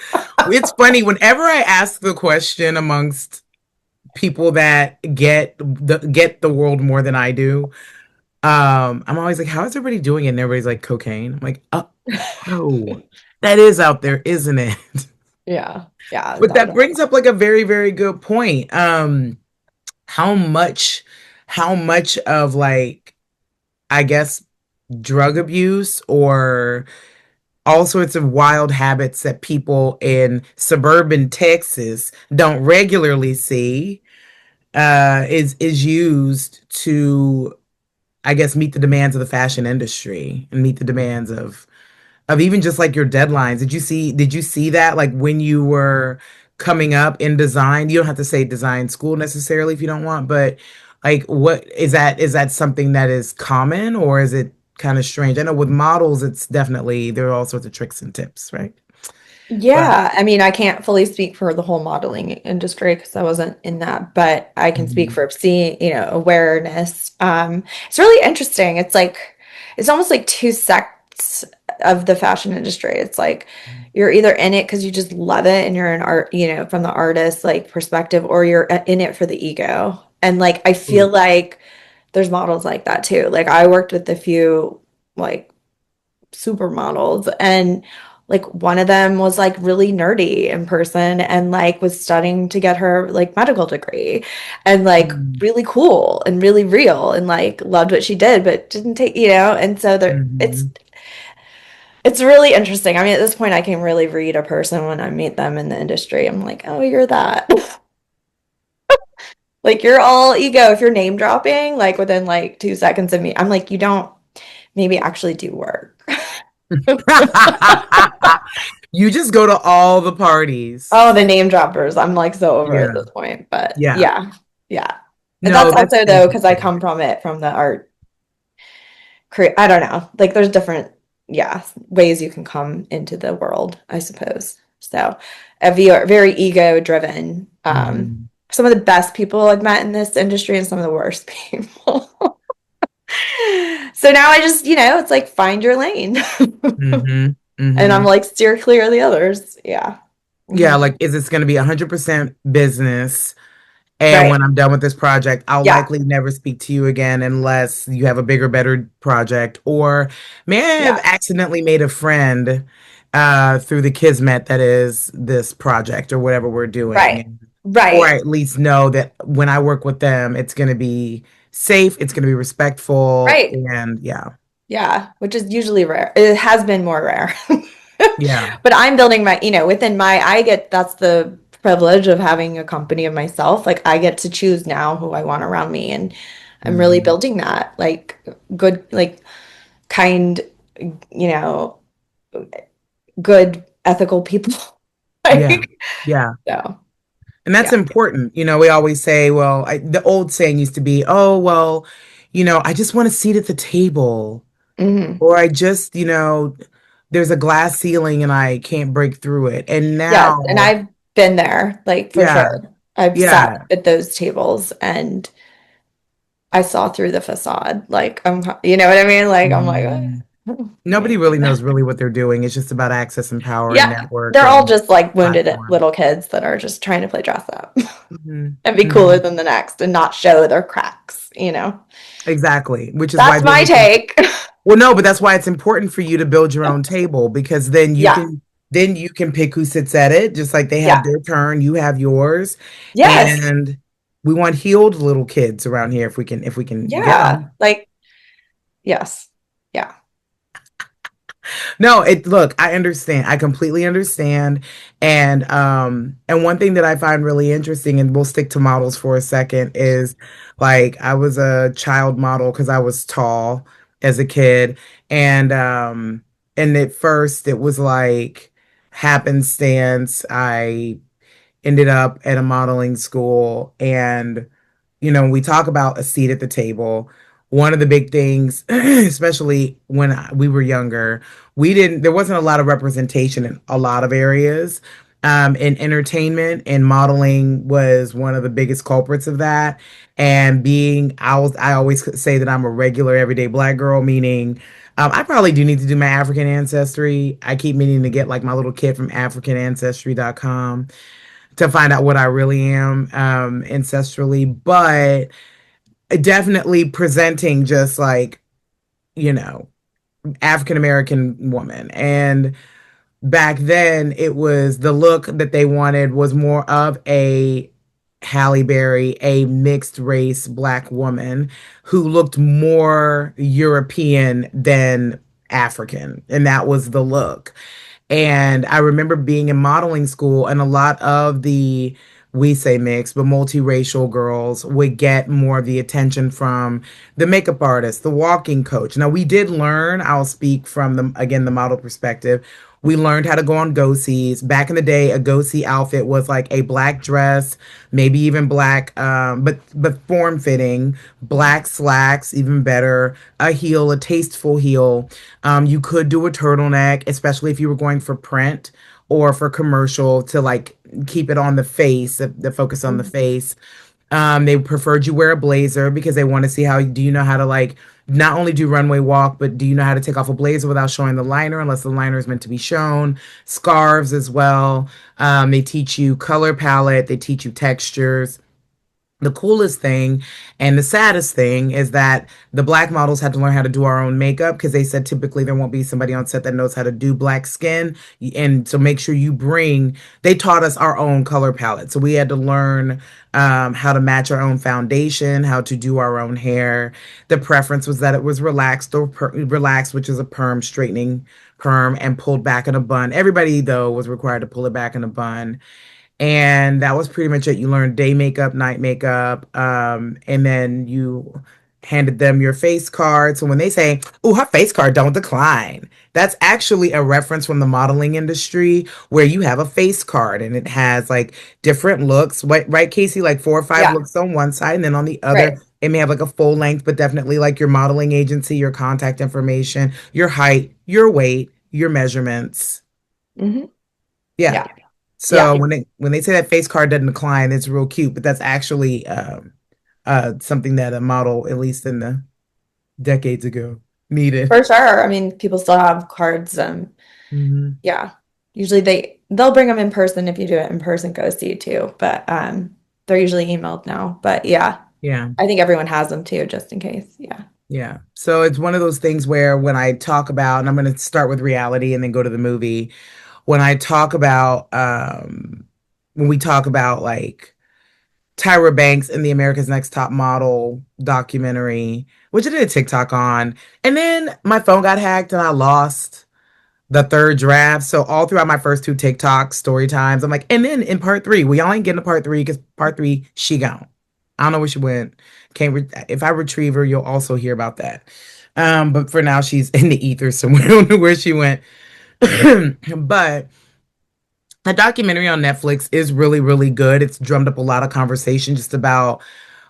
A: It's funny, whenever I ask the question amongst people that get the world more than I do, I'm always like, how is everybody doing it? And everybody's like, cocaine. I'm like, oh, that is out there, isn't it?
C: Yeah. Yeah.
A: But that brings up like a very, very good point. How much, how much of like, I guess, drug abuse or all sorts of wild habits that people in suburban Texas don't regularly see is used to, I guess, meet the demands of the fashion industry and meet the demands of even just like your deadlines. Did you see that like when you were coming up in design? You don't have to say design school necessarily if you don't want, but like what is that something that is common or is it kind of strange? I know with models it's definitely there are all sorts of tricks and tips, right? But
C: Yeah, I mean, I can't fully speak for the whole modeling industry because I wasn't in that, but I can speak
A: mhm.
C: for seeing, awareness. It's really interesting. It's like it's almost like two sects of the fashion industry. It's like you're either in it because you just love it and you're an art, from the artist like perspective, or you're in it for the ego. And like I feel
A: Ooh.
C: like there's models like that too. Like I worked with a few like supermodels and like one of them was like really nerdy in person and like was studying to get her like medical degree and like
A: Mm,
C: really cool and really real and like loved what she did but didn't take and so there
A: mhm.
C: it's really interesting. I mean at this point I can really read a person when I meet them in the industry. I'm like, oh, you're that. Like you're all ego if you're name dropping like within like 2 seconds of me. I'm like, you don't maybe actually do work.
A: You just go to all the parties.
C: Oh, the name droppers. I'm like so over at
A: Yeah.
C: this point. But
A: Yeah.
C: yeah, yeah. And
A: No,
C: that's
A: that's
C: also though, because I
A: interesting.
C: come from it from the art cre I don't know. Like there's different, yeah, ways you can come into the world, I suppose. So a very ego driven.
A: Hmm.
C: Some of the best people I've met in this industry and some of the worst people. So now I just, it's like find your lane.
A: Hmm.
C: And I'm
A: Hmm.
C: like steer clear of the others. Yeah.
A: Yeah,
C: Mhm.
A: like, is this going to be 100% business? And
C: Right.
A: when I'm done with this project, I'll
C: Yeah.
A: likely never speak to you again unless you have a bigger, better project. Or may I have
C: Yeah.
A: accidentally made a friend through the kismet that is this project or whatever we're doing.
C: Right.
A: Or I
C: Right.
A: at least know that when I work with them, it's going to be safe, it's going to be respectful,
C: Right.
A: and yeah,
C: Yeah, which is usually rare. It has been more rare.
A: yeah.
C: But I'm building my, within my, that's the privilege of having a company of myself. Like I get to choose now who I want around me. And I'm really
A: Hmm.
C: building that, like good, like kind, you know, good, ethical people.
A: Yeah,
C: Like,
A: yeah.
C: so,
A: And that's
C: yeah.
A: important. We always say, well, the old saying used to be, oh, well, I just want a seat at the table.
C: Hmm.
A: Or I just, there's a glass ceiling and I can't break through it. And
C: Yes. And
A: now,
C: I've been there, like for
A: yeah,
C: sure. I've sat
A: yeah.
C: at those tables and I saw through the facade. Like you know what I mean? Like I'm like,
A: Mm. Nobody
C: maybe.
A: really knows really what they're doing. It's just about access and power and
C: Yeah,
A: network
C: they're all
A: and
C: just like wounded
A: platform.
C: little kids that are just trying to play dress up
A: Hmm.
C: and be cooler
A: Hmm.
C: than the next and not show their cracks.
A: Exactly. Which is why
C: That's
A: then
C: my
A: you can.
C: take.
A: Well, no, but that's why it's important for you to build your own table because
C: Yeah.
A: then you can pick who sits at it, just like they have
C: Yeah.
A: their turn, you have yours.
C: Yes.
A: And we want healed little kids around here if we can get
C: Yeah.
A: them.
C: Like, yes. Yeah.
A: No, look, I understand. I completely understand. And one thing that I find really interesting, and we'll stick to models for a second, is like I was a child model because I was tall as a kid. And at first it was like happenstance, I ended up at a modeling school. And, you know, we talk about a seat at the table. One of the big things, especially when we were younger, there wasn't a lot of representation in a lot of areas. In entertainment, and modeling was one of the biggest culprits of that. And I always say that I'm a regular everyday black girl, meaning I probably do need to do my African ancestry. I keep meaning to get like my little kit from AfricanAncestry.com to find out what I really am ancestrally, but definitely presenting just like, you know, African American woman. And back then, it was the look that they wanted was more of a Halle Berry, a mixed race black woman who looked more European than African. And that was the look. And I remember being in modeling school, and a lot of we say mixed, but multiracial girls would get more of the attention from the makeup artist, the walking coach. Now, we did learn, I'll speak from the model perspective. We learned how to go on go-sees. Back in the day, a go-see outfit was like a black dress, maybe even black, but form-fitting, black slacks, even better, a heel, a tasteful heel. You could do a turtleneck, especially if you were going for print or for commercial to like keep it on the face, the focus on the
C: Mhm.
A: face. They preferred you wear a blazer because they want to see how do you know how to like not only do runway walk, but do you know how to take off a blazer without showing the liner, unless the liner is meant to be shown. Scarves as well. They teach you color palette. They teach you textures. The coolest thing and the saddest thing is that the black models had to learn how to do our own makeup because they said typically there won't be somebody on set that knows how to do black skin. And so make sure they taught us our own color palette. So we had to learn how to match our own foundation, how to do our own hair. The preference was that it was relaxed, which is a perm, straightening perm, and pulled back in a bun. Everybody, though, was required to pull it back in a bun, and that was pretty much it. You learned day makeup, night makeup, and then you handed them your face card. So when they say, "Oh, her face card don't decline," that's actually a reference from the modeling industry where you have a face card and it has like different looks, right, Caycee? Like 4 or 5
C: Yeah,
A: looks on one side, and then on the other,
C: right.
A: it may have like a full length, but definitely like your modeling agency, your contact information, your height, your weight, your measurements.
C: Hmm.
A: Yeah.
C: Yeah.
A: So
C: Yeah.
A: when they say that face card doesn't decline, it's real cute, but that's actually something that a model, at least in the decades ago, needed.
C: For sure. I mean, people still have cards.
A: Hmm.
C: Yeah. Usually they'll bring them in person if you do it in person, go see you too. But they're usually emailed now. But yeah,
A: Yeah,
C: I think everyone has them too, just in case. Yeah.
A: yeah. So it's one of those things where when I talk about, and I'm going to start with reality and then go to the movie. When I talk about, when we talk about like Tyra Banks in the America's Next Top Model documentary, which I did a TikTok on, and then my phone got hacked and I lost the third draft. So all throughout my first two TikTok story times, I'm like, and then in part three, we all ain't getting to part three because part three, she gone. I don't know where she went. If I retrieve her, you'll also hear about that. But for now, she's in the ether somewhere. I don't know where she went. But the documentary on Netflix is really, really good. It's drummed up a lot of conversation just about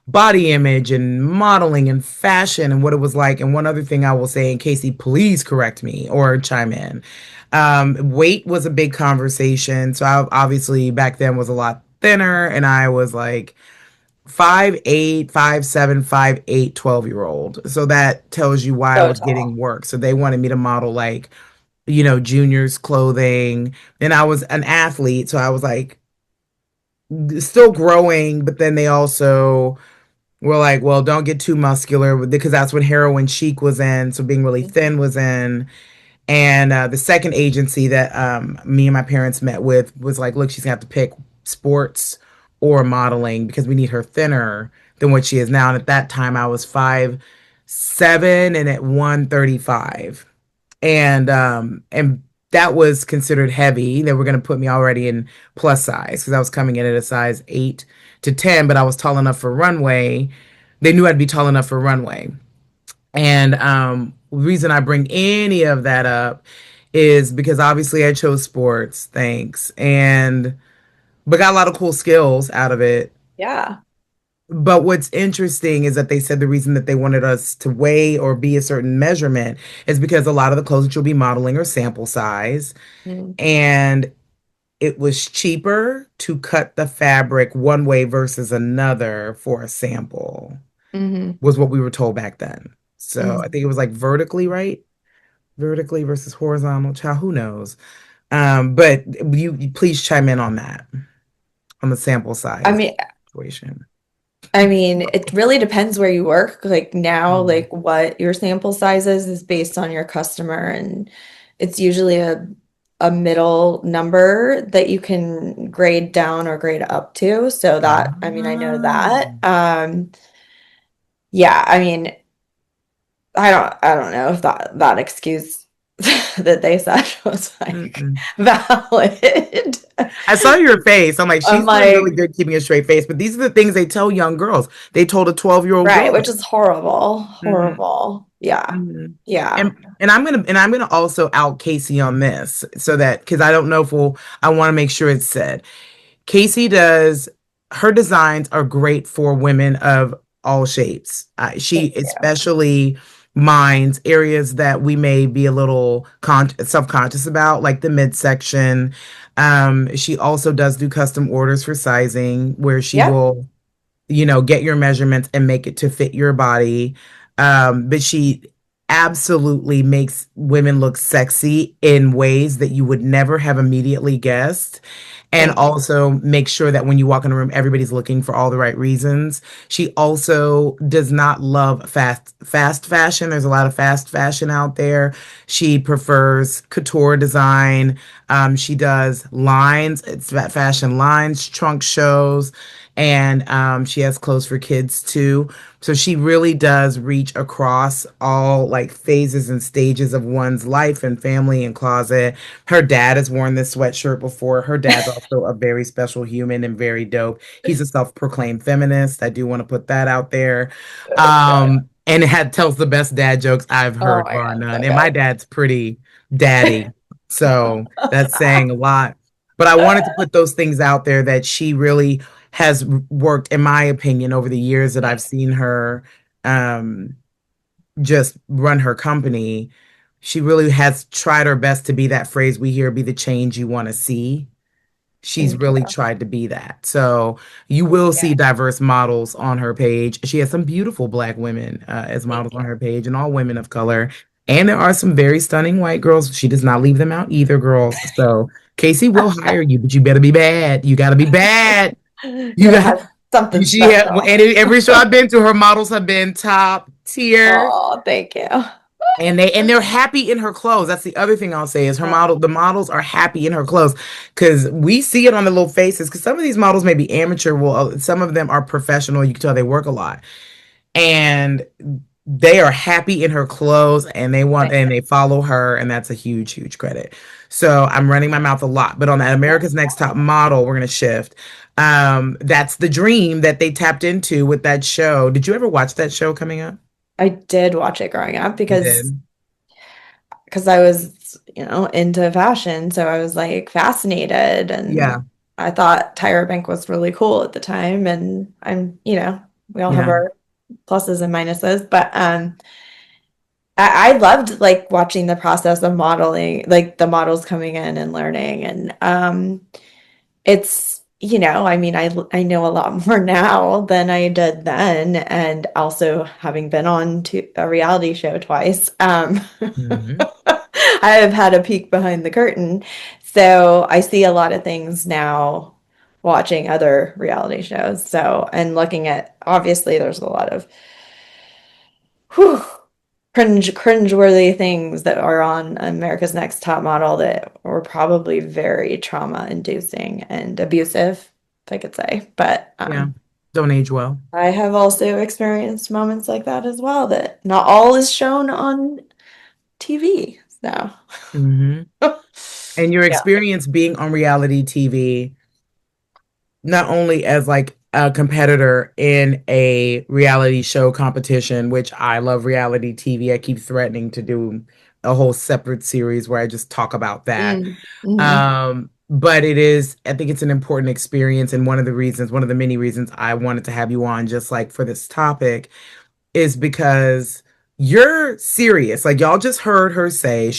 A: body image and modeling and fashion and what it was like. And one other thing I will say, in Caycee, please correct me or chime in. Weight was a big conversation. So I obviously back then was a lot thinner, and I was like 5'8", 5'7", 5'8", 12-year old. So that tells you why I
C: So
A: was
C: tall.
A: getting work. So they wanted me to model like, juniors clothing. And I was an athlete. So I was like still growing, but then they also we're like, well, don't get too muscular because that's what heroin chic was in. So being really thin was in. And the second agency that me and my parents met with was like, look, she's gonna have to pick sports or modeling because we need her thinner than what she is now. And at that time, I was 5'7" and at 135, and that was considered heavy. They were going to put me already in plus size because I was coming in at a size 8 to 10, but I was tall enough for runway. They knew I'd be tall enough for runway. And the reason I bring any of that up is because obviously I chose sports, thanks, and but got a lot of cool skills out of it.
C: Yeah.
A: But what's interesting is that they said the reason that they wanted us to weigh or be a certain measurement is because a lot of the clothes that you'll be modeling are sample size.
C: Mm.
A: And it was cheaper to cut the fabric one way versus another for a sample,
C: Hmm.
A: was what we were told back then. So I
C: Hmm.
A: think it was like vertically, right? Vertically versus horizontal. Child, who knows? But you please chime in on that, on the sample
C: I
A: size
C: mean,
A: situation.
C: I mean, it really depends where you work. Like now,
A: Mm.
C: like what your sample size is based on your customer, and it's usually a middle number that you can grade down or grade up to. So that, I mean, I know
A: Ah.
C: that. Yeah, I mean, I don't know if that excuse that they said was like
A: Mm-mm.
C: valid.
A: I saw your face. I'm like,
C: I'm
A: she's doing really
C: like,
A: good keeping a straight face. But these are the things they tell young girls. They told a 12-year-old
C: right,
A: girl
C: which is horrible,
A: that.
C: horrible. Yeah.
A: Mhm.
C: Yeah.
A: And I'm gonna also out Caycee on this so that because I don't know if we'll I want to make sure it's said. Caycee does her designs are great for women of all shapes. She
C: Thank you.
A: especially minds areas that we may be a little self-conscious about, like the midsection. She also does do custom orders for sizing where she
C: Yep.
A: will get your measurements and make it to fit your body. But she absolutely makes women look sexy in ways that you would never have immediately guessed. And
C: Thank you.
A: also make sure that when you walk in a room, everybody's looking for all the right reasons. She also does not love fast fashion. There's a lot of fast fashion out there. She prefers couture design. She does lines, it's fashion lines, trunk shows, and she has clothes for kids too. So she really does reach across all like phases and stages of one's life and family and closet. Her dad has worn this sweatshirt before. Her dad's also a very special human and very dope. He's a self-proclaimed feminist. I do want to put that out there. And it tells the best dad jokes I've
C: Oh
A: heard,
C: my
A: bar
C: God,
A: none.
C: so
A: And my dad's pretty daddy. So that's saying a lot. But I wanted to put those things out there that she really has worked, in my opinion, over the years that I've
C: good.
A: seen her um, just run her company. She really has tried her best to be that phrase we hear, be the change you want to see. She's
C: Thank
A: really
C: you.
A: tried to be that. So you will
C: Yeah.
A: see diverse models on her page. She has some beautiful Black women as
C: Thank
A: models on
C: you.
A: her page and all women of color. And there are some very stunning white girls. She does not leave them out either, girls. So Caycee will hire you, but you better be bad. You got to be bad. You
C: Gotta
A: got
C: have something
A: she had,
C: special.
A: and every show I've been to, her models have been top tier.
C: Oh, thank you.
A: And they're happy in her clothes. That's the other thing I'll say is the models are happy in her clothes because we see it on the little faces. Because some of these models may be amateur, well, some of them are professional. You can tell they work a lot, and they are happy in her clothes, and
C: Thank
A: they follow her, and that's a huge, huge credit. So I'm running my mouth a lot, but on that America's Next Top Model, we're gonna shift. That's the dream that they tapped into with that show. Did you ever watch that show coming up?
C: I did watch it growing up
A: You
C: because
A: did.
C: I was, into fashion, so I was like fascinated and
A: Yeah,
C: I thought Tyra Bank was really cool at the time and we all have
A: yeah.
C: our pluses and minuses, but I loved like watching the process of modeling, like the models coming in and learning and it's, I mean, I know a lot more now than I did then, and also having been on to a reality show twice,
A: Hmm.
C: I have had a peek behind the curtain. So I see a lot of things now watching other reality shows. So, and looking at, obviously, there's a lot of whew, cringe-worthy things that are on America's Next Top Model that were probably very trauma-inducing and abusive, if I could say. But
A: Yeah. Don't age well.
C: I have also experienced moments like that as well, that not all is shown on TV. So,
A: Hmm. And your
C: yeah,
A: experience being on reality TV, not only as like a competitor in a reality show competition, which I love reality TV. I keep threatening to do a whole separate series where I just talk about that.
C: Mm-hmm.
A: But I think it's an important experience. And one of the many reasons I wanted to have you on just like for this topic is because you're serious. Like y'all just heard her say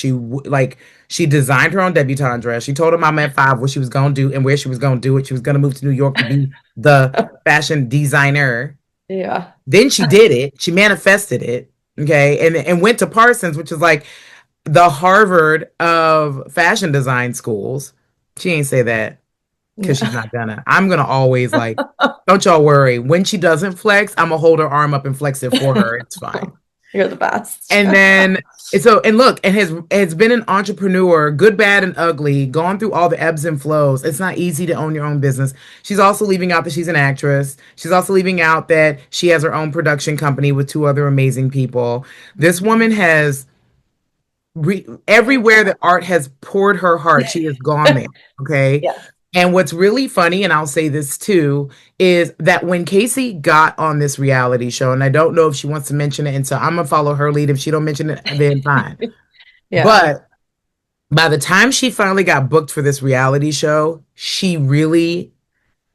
A: like she designed her own debutante dress. She told her mama at 5 what she was gonna do and where she was gonna do it. She was gonna move to New York to be the fashion designer.
C: Yeah.
A: Then she did it. She manifested it. Okay, and went to Parsons, which is like the Harvard of fashion design schools. She ain't say that because she's
C: Yeah.
A: not gonna. I'm gonna always like, don't y'all worry. When she doesn't flex, I'm gonna hold her arm up and flex it for her. It's fine.
C: You're the best.
A: And then and look, and has been an entrepreneur, good, bad, and ugly, gone through all the ebbs and flows. It's not easy to own your own business. She's also leaving out that she's an actress. She's also leaving out that she has her own production company with 2 other amazing people. This woman has everywhere that art has poured her heart, she has gone there. Okay.
C: Yeah.
A: And what's really funny, and I'll say this too, is that when Caycee got on this reality show, and I don't know if she wants to mention it, and so I'm gonna follow her lead. If she don't mention it, then fine.
C: Yeah.
A: But by the time she finally got booked for this reality show, she really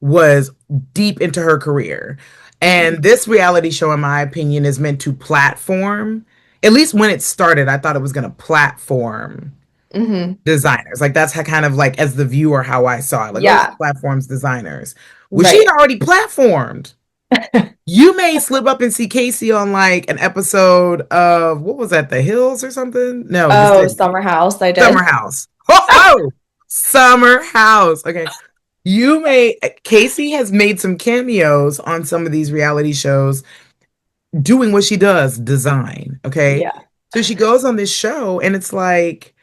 A: was deep into her career. And this reality show, in my opinion, is meant to platform. At least when it started, I thought it was going to platform
C: Mm-hmm.
A: designers. Like that's how kind of like as the viewer how I saw it. Like, oh,
C: Yeah.
A: platforms designers. Well, she
C: Right.
A: had already platformed. You may slip up and see Caycee on like an episode of what was that, The Hills or something? No, The
C: Oh,
A: City.
C: Summer House, I
A: Summer
C: did.
A: House. Oh, Summer House. Okay. Caycee has made some cameos on some of these reality shows doing what she does, design. Okay.
C: Yeah.
A: So she goes on this show and it's like,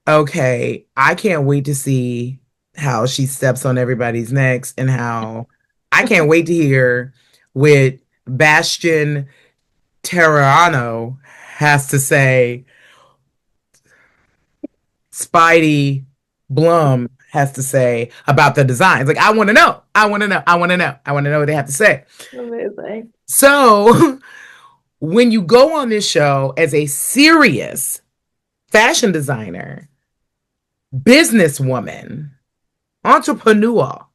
A: okay, I can't wait to see how she steps on everybody's necks and how I can't wait to hear what Bastion Terrano has to say, Spidey Blum has to say about the designs. Like, I want to know. I want to know. I want to know. I want to know what they have to say.
C: Amazing.
A: So, when you go on this show as a serious fashion designer, businesswoman, entrepreneur,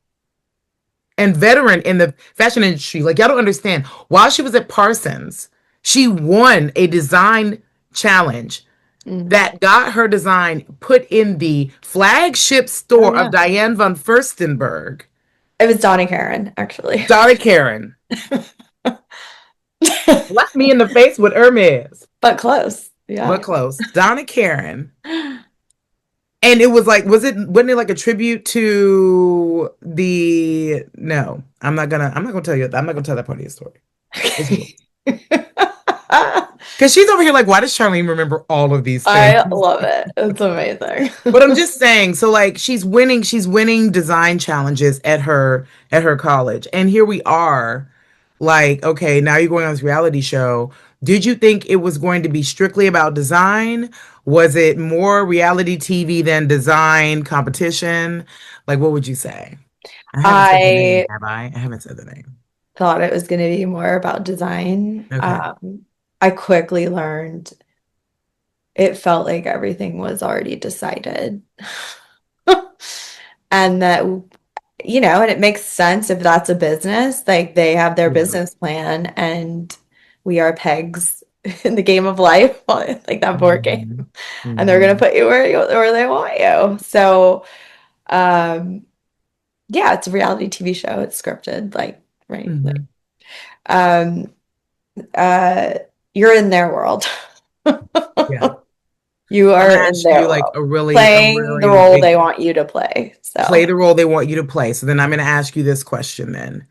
A: and veteran in the fashion industry, like, y'all don't understand. While she was at Parsons, she won a design challenge
C: Mm.
A: that got her design put in the flagship
C: Oh
A: store of
C: yeah.
A: Diane von Furstenberg.
C: It was Donna Karen, actually.
A: Donna Karen slapped me in the face with Hermes,
C: But close.
A: but
C: Yeah.
A: close. Donna Karen. And it was like, wasn't it like a tribute to the, no, I'm not gonna tell you, I'm not gonna tell that part of the story. Because she's over here like, why does Charlene remember all of these things?
C: I love it. It's amazing.
A: But I'm just saying, so like she's winning design challenges at her college. And here we are, like, okay, now you're going on this reality show. Did you think it was going to be strictly about design? Was it more reality TV than design competition? Like, what would you say? I haven't said the name,
C: I
A: have I? I haven't said the name.
C: thought it was going to be more about design.
A: Okay.
C: I quickly learned it felt like everything was already decided. And that, and it makes sense if that's a business, like they have their
A: Yeah.
C: business plan and we are pegs in the game of life, like that board
A: Mm-hmm.
C: game, and they're gonna
A: Mm-hmm.
C: put you where they want you. So, yeah, it's a reality TV show. It's scripted, like right, like
A: Mm-hmm.
C: um, uh, you're in their world.
A: Yeah.
C: You
A: I'm
C: are
A: gonna
C: in
A: ask
C: their
A: you like
C: world,
A: a
C: playing the
A: really
C: role
A: big
C: they want you to play.
A: play
C: So,
A: the role they want you to play. So then I'm going to ask you this question then.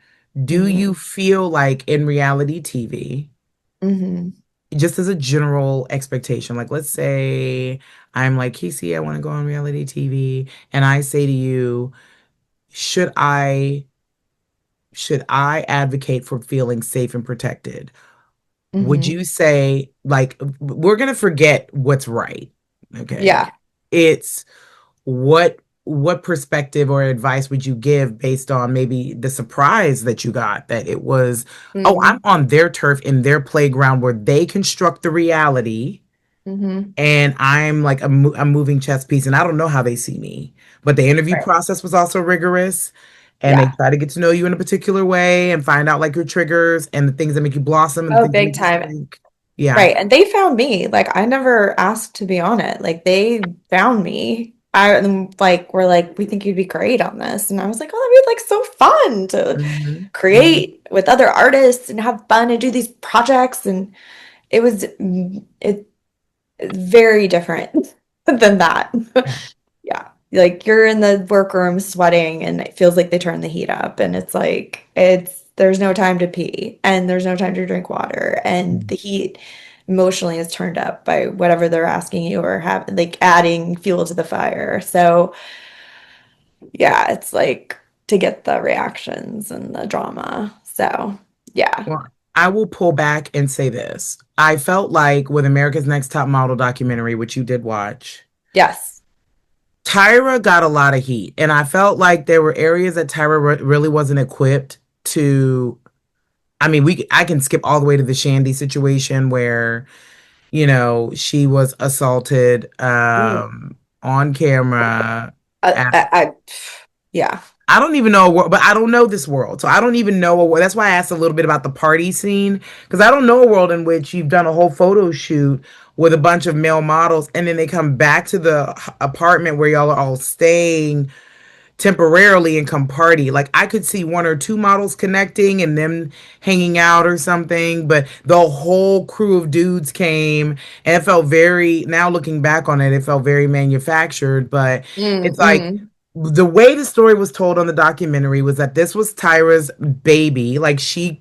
A: Do you
C: mhm,
A: feel like in reality TV,
C: mhm,
A: just as a general expectation, like let's say I'm like, Caycee, I want to go on reality TV, and I say to you, should I should I advocate for feeling safe and protected? Would
C: mhm.
A: you say like we're going to forget what's right? Okay.
C: Yeah.
A: It's what perspective or advice would you give based on maybe the surprise that you got that it was, oh, I'm
C: Mm,
A: on their turf in their playground where they construct the reality
C: Mm-hmm.
A: and I'm like a moving chess piece, and I don't know how they see me. But the interview
C: Right.
A: process was also rigorous, and they
C: Yeah.
A: try to get to know you in a particular way and find out like your triggers and the things that make you blossom and the
C: Oh,
A: things that
C: big
A: make you
C: time.
A: shrink. Yeah.
C: Right. And they found me. Like I never asked to be on it. Like they found me. I and, like were like, we think you'd be great on this. And I was like, oh, that'd be like so fun to
A: Hmm. Hmm.
C: create with other artists and have fun and do these projects. And it was very different than that.
A: Yeah.
C: Yeah. Like you're in the workroom sweating and it feels like they turn the heat up and it's like there's no time to pee and there's no time to drink water and the heat emotionally is turned up by whatever they're asking you or have like adding fuel to the fire. So yeah, it's like to get the reactions and the drama. So yeah.
A: Well, I will pull back and say this. I felt like with America's Next Top Model documentary, which you did watch,
C: Yes.
A: Tyra got a lot of heat. And I felt like there were areas that Tyra really wasn't equipped to. I mean, I can skip all the way to the Shandy situation where, she was assaulted
C: Mm.
A: on camera.
C: I yeah.
A: I don't even know, but I don't know this world. So I don't even know. That's why I asked a little bit about the party scene, because I don't know a world in which you've done a whole photo shoot with a bunch of male models and then they come back to the apartment where y'all are all staying temporarily and come party. Like I could see one or two models connecting and them hanging out or something, but the whole crew of dudes came and it felt very, now looking back on it, it felt very manufactured, but it's like
C: Mm-hmm.
A: the way the story was told on the documentary was that this was Tyra's baby. Like she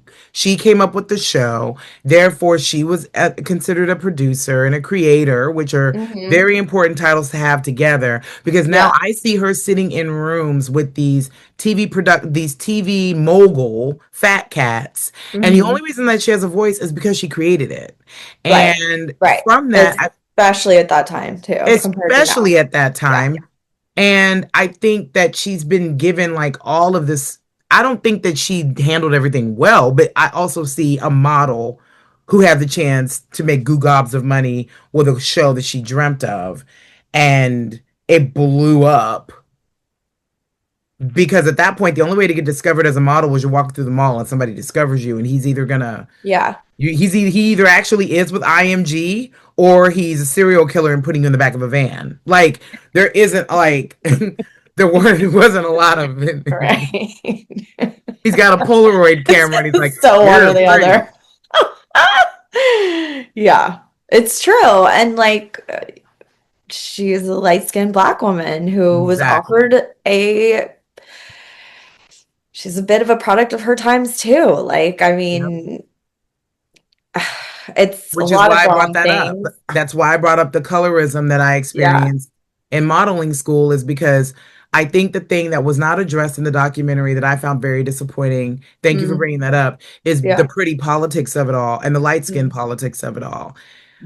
A: came up with the show, therefore she was considered a producer and a creator, which are
C: Mm-hmm.
A: very important titles to have together, because now
C: Yeah.
A: I see her sitting in rooms with these TV mogul fat cats, and the
C: Hmm.
A: only reason that she has a voice is because she created it.
C: Right.
A: And
C: Right.
A: from that,
C: Especially at that time too, compared to now.
A: especially at that
C: Yeah.
A: time, and I think that she's been given like all of this. I don't think that she handled everything well, but I also see a model who had the chance to make goo gobs of money with a show that she dreamt of. And it blew up because at that point, the only way to get discovered as a model was you walk through the mall and somebody discovers you, and he's either gonna
C: Yeah.
A: he either actually is with IMG or he's a serial killer and putting you in the back of a van. Like there isn't like wasn't a lot of it.
C: Right.
A: He's got a Polaroid camera and he's like,
C: It's so one or
A: "You're
C: the
A: pretty."
C: other. Yeah. It's true. And like she's a light-skinned black woman who was
A: Exactly.
C: offered a she's a bit of a product of her times too. Like, I
A: Yep.
C: mean, it's a
A: Which is
C: lot of
A: why I brought
C: wrong
A: that up.
C: things.
A: That's why I brought up the colorism that I
C: Yeah.
A: experienced in modeling school, is because I think the thing that was not addressed in the documentary that I found very disappointing, thank you for
C: Mm,
A: bringing that up, is the
C: yeah.
A: pretty politics of it all and the light skin
C: Mm.
A: politics of it all.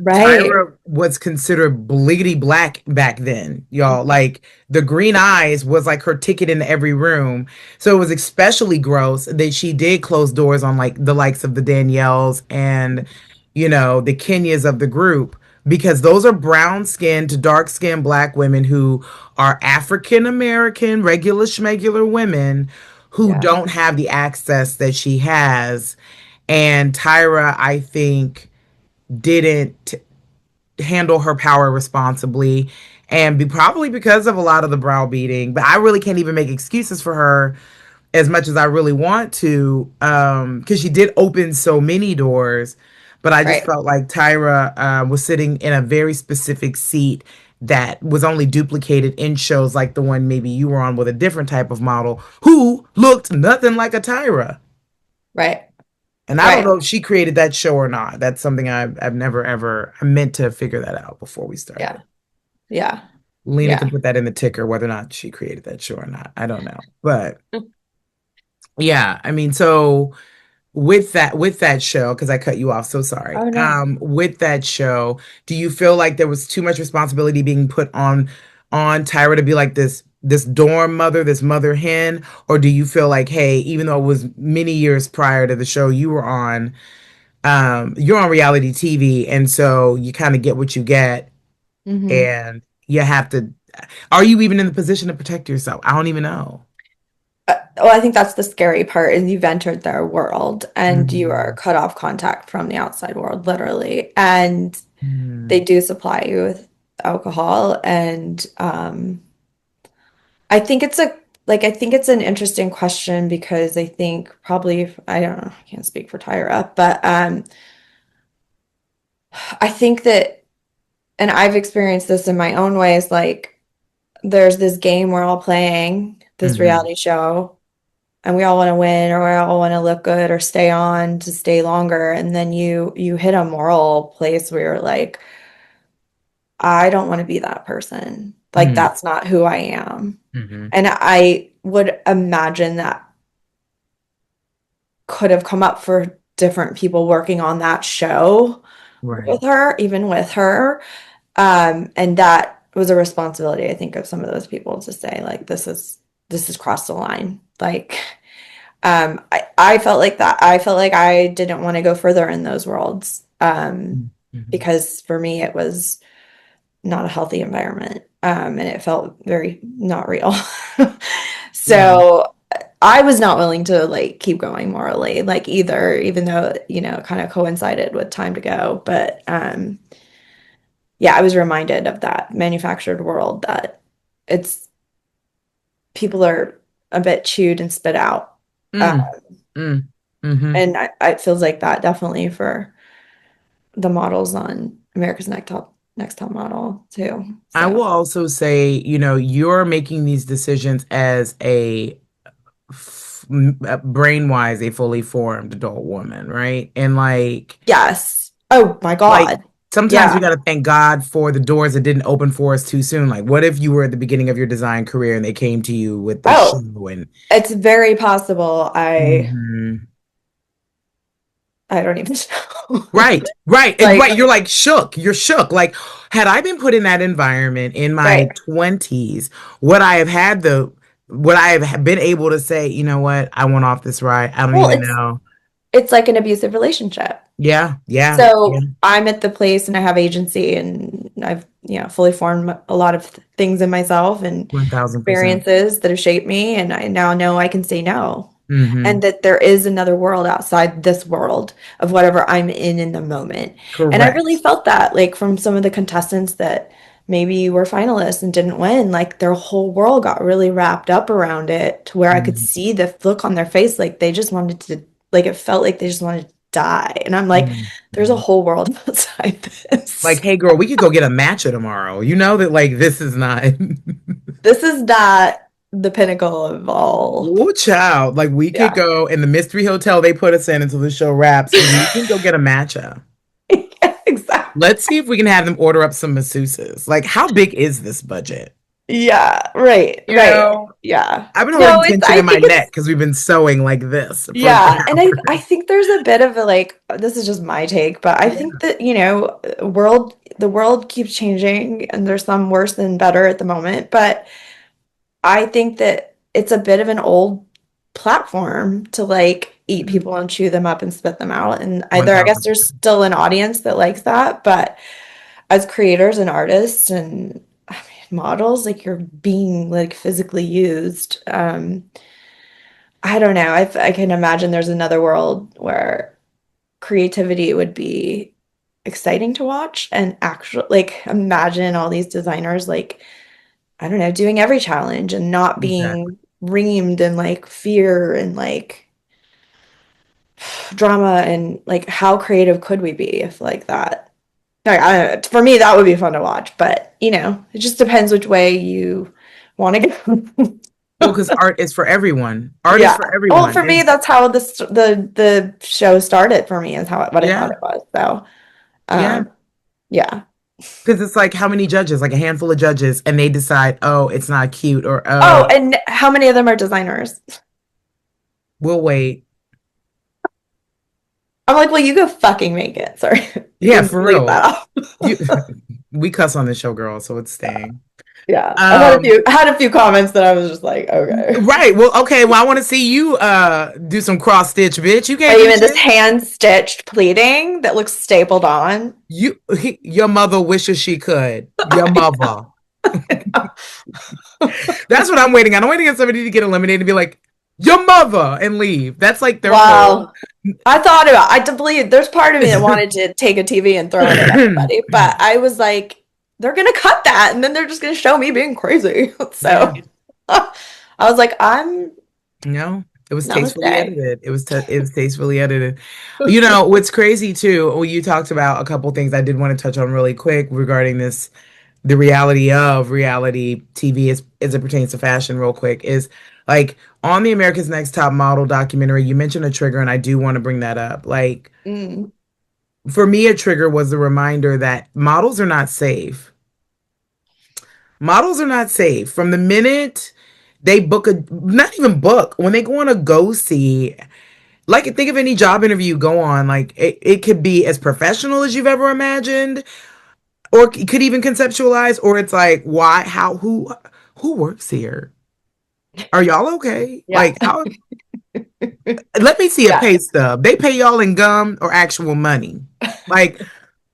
C: Right.
A: Tyra was considered bleedy black back then, y'all. Like the green eyes was like her ticket into every room. So it was especially gross that she did close doors on like the likes of the Danielles and, the Kenyas of the group, because those are brown skinned to dark skinned black women who are African American, regular schmegular women who
C: Yeah.
A: don't have the access that she has. And Tyra, I think, didn't handle her power responsibly, and probably because of a lot of the browbeating. But I really can't even make excuses for her as much as I really want to, because she did open so many doors. But I just
C: Right.
A: felt like Tyra was sitting in a very specific seat that was only duplicated in shows like the one maybe you were on with a different type of model who looked nothing like a Tyra.
C: Right.
A: And I don't
C: Right.
A: know if she created that show or not. That's something I've never ever, I meant to figure that out before we started.
C: Yeah. Yeah.
A: Lena can
C: Yeah.
A: put that in the ticker whether or not she created that show or not. I don't know. But yeah, I mean, so with that show, because I cut you off, so sorry.
C: Oh no.
A: With that show, do you feel like there was too much responsibility being put on Tyra to be like this dorm mother, this mother hen, or do you feel like, hey, even though it was many years prior to the show you were on, you're on reality TV, and so you kind of get what you get,
C: Hmm.
A: and you have to. Are you even in the position to protect yourself? I don't even know.
C: Well, I think that's the scary part is you've entered their world and you are
A: Mhm.
C: cut off contact from the outside world, literally. And they
A: Mm.
C: do supply you with alcohol. And I think it's a I think it's an interesting question because I think probably I don't know, I can't speak for Tyra, but I think that and I've experienced this in my own ways, like there's this game we're all playing, this
A: Mhm.
C: reality show, and we all want to win or we all want to look good or stay on to stay longer. And then you hit a moral place where you're like, I don't want to be that person. Like
A: Mhm.
C: that's not who I am.
A: Mhm.
C: And I would imagine that could have come up for different people working on that show
A: Right.
C: with her, even with her. And that was a responsibility, I think, of some of those people to say, like, this is crossed the line. Like, I felt like that. I felt like I didn't want to go further in those worlds.
A: Mhm.
C: Because for me it was not a healthy environment. And it felt very not real.
A: Right.
C: So I was not willing to like keep going morally, like either, even though, you know, it kind of coincided with time to go. But yeah, I was reminded of that manufactured world that it's people are a bit chewed and spit out. Uh,
A: Mm. Mm. Mhm.
C: and it feels like that definitely for the models on America's Next Top Model too.
A: I
C: So
A: will also say, you're making these decisions as brain-wise, a fully formed adult woman, right? And
C: yes. Oh my
A: like
C: God.
A: sometimes we
C: Yeah.
A: got to thank God for the doors that didn't open for us too soon. Like, what if you were at the beginning of your design career and they came to you with the
C: Oh,
A: shoe and
C: it's very possible.
A: Mhm.
C: I don't even know.
A: Right, right, and
C: Like,
A: right. You're like shook. You're shook. Like, had I been put in that environment in my
C: right.
A: 20s, would I have had would I have been able to say, you know what, I went off this ride. I don't
C: Well,
A: even know.
C: it's like an abusive relationship.
A: Yeah, yeah, yeah.
C: So I'm at the place and I have agency and I've, you know, fully formed a lot of things in myself and
A: 1000%.
C: experiences that have shaped me. And I now know I can say no. And
A: Mm-hmm.
C: that there is another world outside this world of whatever I'm in the moment. And I really
A: Correct.
C: felt that, like, from some of the contestants that maybe were finalists and didn't win, like, their whole world got really wrapped up around it to where I could
A: Mm-hmm.
C: see the look on their face, like, they just wanted to, like, it felt like they just wanted to die. And I'm like, there's a
A: Mm-hmm.
C: whole world outside
A: Like,
C: this.
A: hey, girl, we could go get a matcha tomorrow. You know that, like, this is not.
C: This is not the pinnacle of all.
A: Oh, child. Like, we could
C: Yeah.
A: go in the mystery hotel they put us in until the show wraps, and we can go get a matcha.
C: Yeah, exactly.
A: Let's see if we can have them order up some masseuses. Like, how big is this budget?
C: Yeah, right,
A: You
C: right.
A: know,
C: Yeah.
A: I've been
C: No,
A: holding
C: it's
A: tension
C: I
A: in my
C: think
A: neck
C: it's
A: because we've been sewing like this for
C: yeah, and I
A: hours.
C: think there's a bit of a like this is just my take, but I think
A: Yeah.
C: that, you know, the world keeps changing and there's some worse and better at the moment, but I think that it's a bit of an old platform to like eat people and chew them up and spit them out. And I guess there's
A: 1000%.
C: still an audience that likes that, but as creators and artists and I mean, models, like you're being like physically used. I don't know. I can imagine there's another world where creativity would be exciting to watch and actually like imagine all these designers like I don't know doing every challenge and not
A: Exactly.
C: being reamed in like fear and like drama and like how creative could we be if like that like, for me that would be fun to watch but you know it just depends which way you want to
A: Well,
C: go.
A: because art is for everyone. Art is
C: Yeah.
A: for
C: Well,
A: everyone.
C: for me,
A: And
C: that's how the show started for me is how what I thought
A: yeah,
C: it was. So,
A: yeah.
C: um, yeah.
A: Because it's like how many judges? Like a handful of judges, and they decide, oh, it's not cute, or
C: Oh,
A: oh,
C: and how many of them are designers?
A: we'll wait.
C: I'm like, well, you go fucking make it. Sorry, you
A: Yeah,
C: can
A: for
C: leave
A: real.
C: that off.
A: You, we cuss on this show, girl, so it's staying.
C: Yeah.
A: Um,
C: I had a few comments that I was just like, okay.
A: right. Well, okay. Well, I want to see you do some cross stitch, bitch. You
C: Or
A: can't do
C: even this
A: shit.
C: hand stitched pleating that looks stapled on.
A: You, your mother wishes she could. Your mother. That's what I'm waiting on. I'm waiting on somebody to get eliminated and be like, your mother, and leave. That's like their whole.
C: Wow. I believe there's part of me that wanted to take a TV and throw it at everybody, but I was like, they're gonna cut that and then they're just gonna show me being crazy. So
A: Yeah.
C: I was like, I'm
A: No, it was tastefully
C: namaste.
A: edited. It was tastefully edited. You know, what's crazy too, well, you talked about a couple things I did want to touch on really quick regarding this, the reality of reality TV as it pertains to fashion real quick is like on the America's Next Top Model documentary, you mentioned a trigger and I do want to bring that up. Like
C: Mm,
A: for me, a trigger was the reminder that models are not safe. Models are not safe. From the minute they book a, not even book, when they go on a go see, like think of any job interview you go on, like it could be as professional as you've ever imagined, or it could even conceptualize, or it's like, why, how, who works here? Are y'all okay?
C: yeah.
A: Like, how, let me see a
C: Yeah.
A: pay stub. They pay y'all in gum or actual money. Like,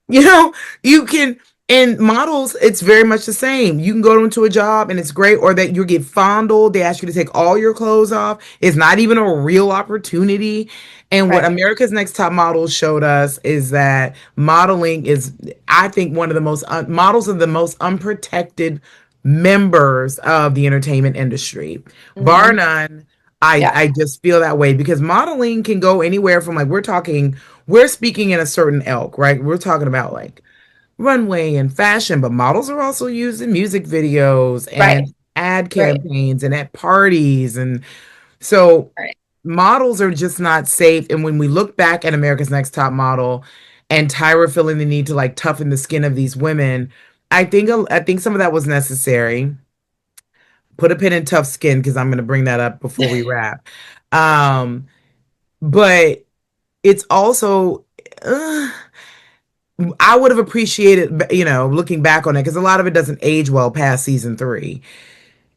A: you know, you can, and models, it's very much the same. You can go into a job and it's great, or that you get fondled. They ask you to take all your clothes off. It's not even a real opportunity. And what
C: Right.
A: America's Next Top Models showed us is that modeling is, I think, one of the most, models are the most unprotected members of the entertainment industry. Bar
C: Hmm.
A: none.
C: Yeah.
A: I just feel that way because modeling can go anywhere from like, we're speaking in a certain elk, right? We're talking about like runway and fashion, but models are also used in music videos
C: Right.
A: and ad
C: Right.
A: campaigns and at parties. And so
C: Right.
A: models are just not safe. And when we look back at America's Next Top Model and Tyra feeling the need to like toughen the skin of these women, I think some of that was necessary. Put a pin in tough skin because I'm going to bring that up before we wrap. Um, but it's also I would have appreciated, you know, looking back on it, because a lot of it doesn't age well past season three,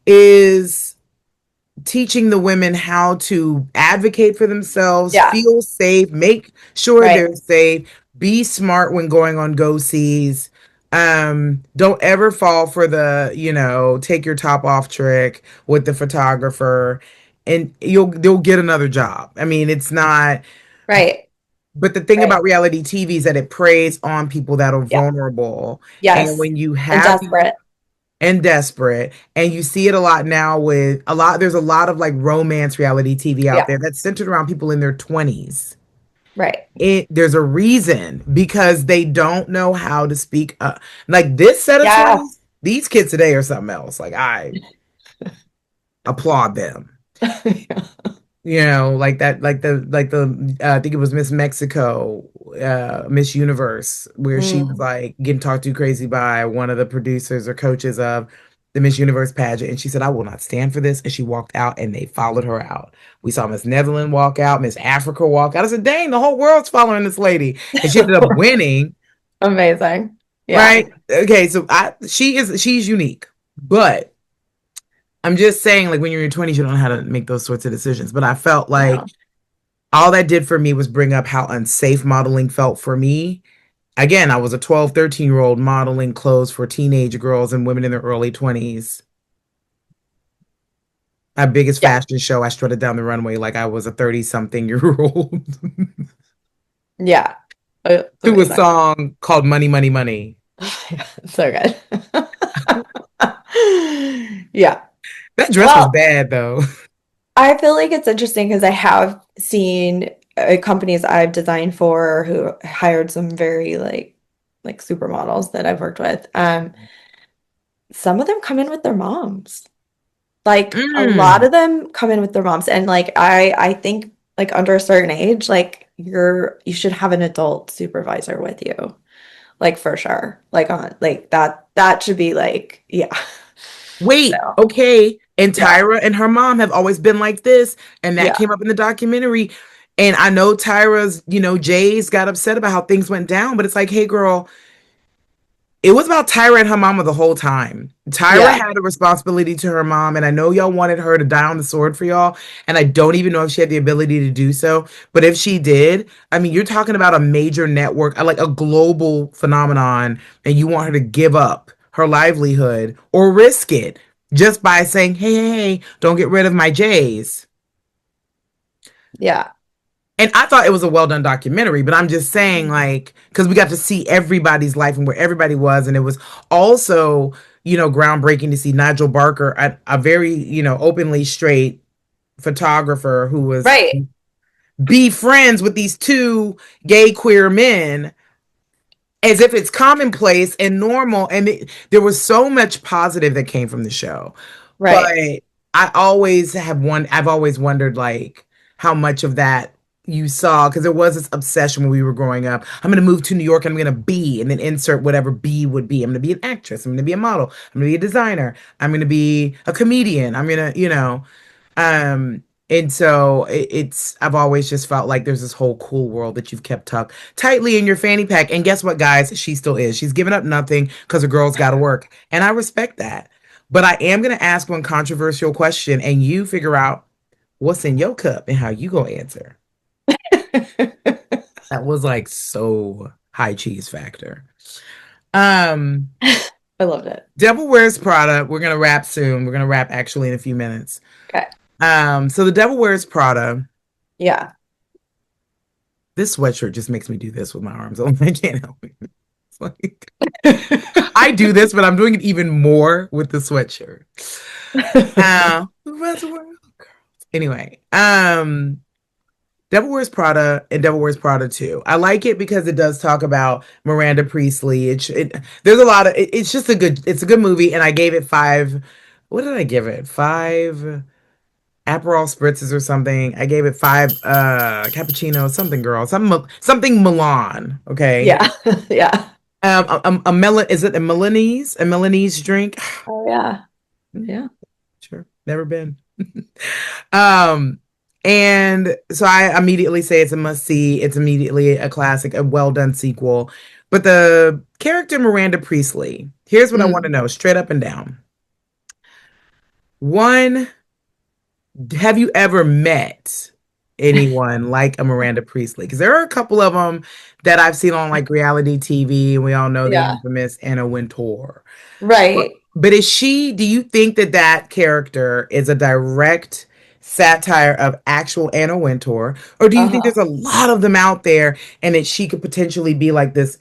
A: is teaching the women how to advocate for themselves,
C: Yeah.
A: feel safe, make sure
C: Right.
A: they're safe, be smart when going on go sees. Don't ever fall for the, you know, take your top off trick with the photographer and you'll get another job. I mean, it's not,
C: Right.
A: but the thing
C: Right.
A: about reality TV is that it preys on people that are
C: Yeah.
A: vulnerable. And
C: Yes.
A: when you
C: And
A: have
C: desperate.
A: and desperate, and you see it a lot now with a lot, there's a lot of like romance reality TV out
C: Yeah.
A: there that's centered around people in their 20s.
C: Right.
A: There's a reason because they don't know how to speak up. Like this set of
C: Yeah.
A: 20s, these kids today are something else. Like I applaud them.
C: Yeah.
A: You know, like that, like the I think it was Miss Mexico, Miss Universe, where she was
C: Mm.
A: like getting talked to crazy by one of the producers or coaches of the Miss Universe pageant, and she said, "I will not stand for this," and she walked out, and they followed her out. We saw Miss Netherlands walk out, Miss Africa walk out. I said, "Dang, the whole world's following this lady," and she ended up winning.
C: Amazing. Yeah.
A: Right? Okay, so she's unique, but I'm just saying, like when you're in your 20s, you don't know how to make those sorts of decisions. But I felt like
C: No.
A: all that did for me was bring up how unsafe modeling felt for me. Again, I was a 12, 13-year old modeling clothes for teenage girls and women in their early 20s. My biggest
C: Yeah.
A: fashion show, I strutted down the runway like I was a 30 something year old
C: Yeah. It's
A: to a
C: amazing.
A: song called Money, Money, Money.
C: So good. Yeah.
A: That dress was
C: Well,
A: bad though.
C: I feel like it's interesting because I have seen companies I've designed for who hired some very like supermodels that I've worked with. Some of them come in with their moms. Like a lot
A: Mm.
C: of them come in with their moms, and like I think like under a certain age, like you should have an adult supervisor with you, like for sure. Like on like that should be like yeah.
A: Wait,
C: So
A: okay. And
C: yeah,
A: Tyra and her mom have always been like this. And that
C: yeah,
A: came up in the documentary. And I know Tyra's, you know, Jay's got upset about how things went down, but it's like, hey, girl, It was about Tyra and her mama the whole time. Tyra
C: Yeah.
A: had a responsibility to her mom, and I know y'all wanted her to die on the sword for y'all, and I don't even know if she had the ability to do so. But if she did, I mean, you're talking about a major network, like a global phenomenon, and you want her to give up her livelihood or risk it just by saying, "Hey, hey, hey, don't get rid of my J's."
C: Yeah.
A: And I thought it was a well done documentary, but I'm just saying, like, because we got to see everybody's life and where everybody was, and it was also, groundbreaking to see Nigel Barker, a very, openly straight photographer who was
C: Right.
A: be friends with these two gay queer men as if it's commonplace and normal. And there was so much positive that came from the show, but
C: Right.
A: I've always wondered like how much of that you saw, because there was this obsession when we were growing up. I'm going to move to New York. I'm going to be, and then insert whatever B would be. I'm going to be an actress. I'm going to be a model. I'm going to be a designer. I'm going to be a comedian. I'm going to, and so I've always just felt like there's this whole cool world that you've kept tucked tightly in your fanny pack. And guess what, guys? She still is. She's given up nothing because her girl's got to work. And I respect that. But I am going to ask one controversial question, and you figure out what's in your cup and how you gonna answer. That was like so high cheese factor. Um,
C: I loved it.
A: Devil Wears Prada. We're gonna wrap soon. We're gonna wrap actually in a few minutes.
C: Okay.
A: So the Devil Wears Prada.
C: Yeah.
A: This sweatshirt just makes me do this with my arms. I can't help it. It's like I do this, but I'm doing it even more with the sweatshirt. Anyway, Devil Wears Prada and Devil Wears Prada 2. I like it because it does talk about Miranda Priestley. There's a lot of it's a good movie, and I gave it five. What did I give it? Five Aperol spritzes or something. I gave it five cappuccino something girl something Milan. Okay.
C: Yeah. Yeah.
A: Is it a Milanese drink?
C: Oh yeah. Yeah.
A: Sure, never been. um, and so I immediately say it's a must see. It's immediately a classic, a well done sequel. But the character Miranda Priestley, here's what I want to
C: Mm.
A: know, straight up and down. One, have you ever met anyone like a Miranda Priestley? Because there are a couple of them that I've seen on like reality TV, and we all know the
C: Yeah.
A: infamous Anna Wintour.
C: Right.
A: But do you think that that character is a direct satire of actual Anna Wintour? Or do you think
C: Uh-huh.
A: there's a lot of them out there and that she could potentially be like this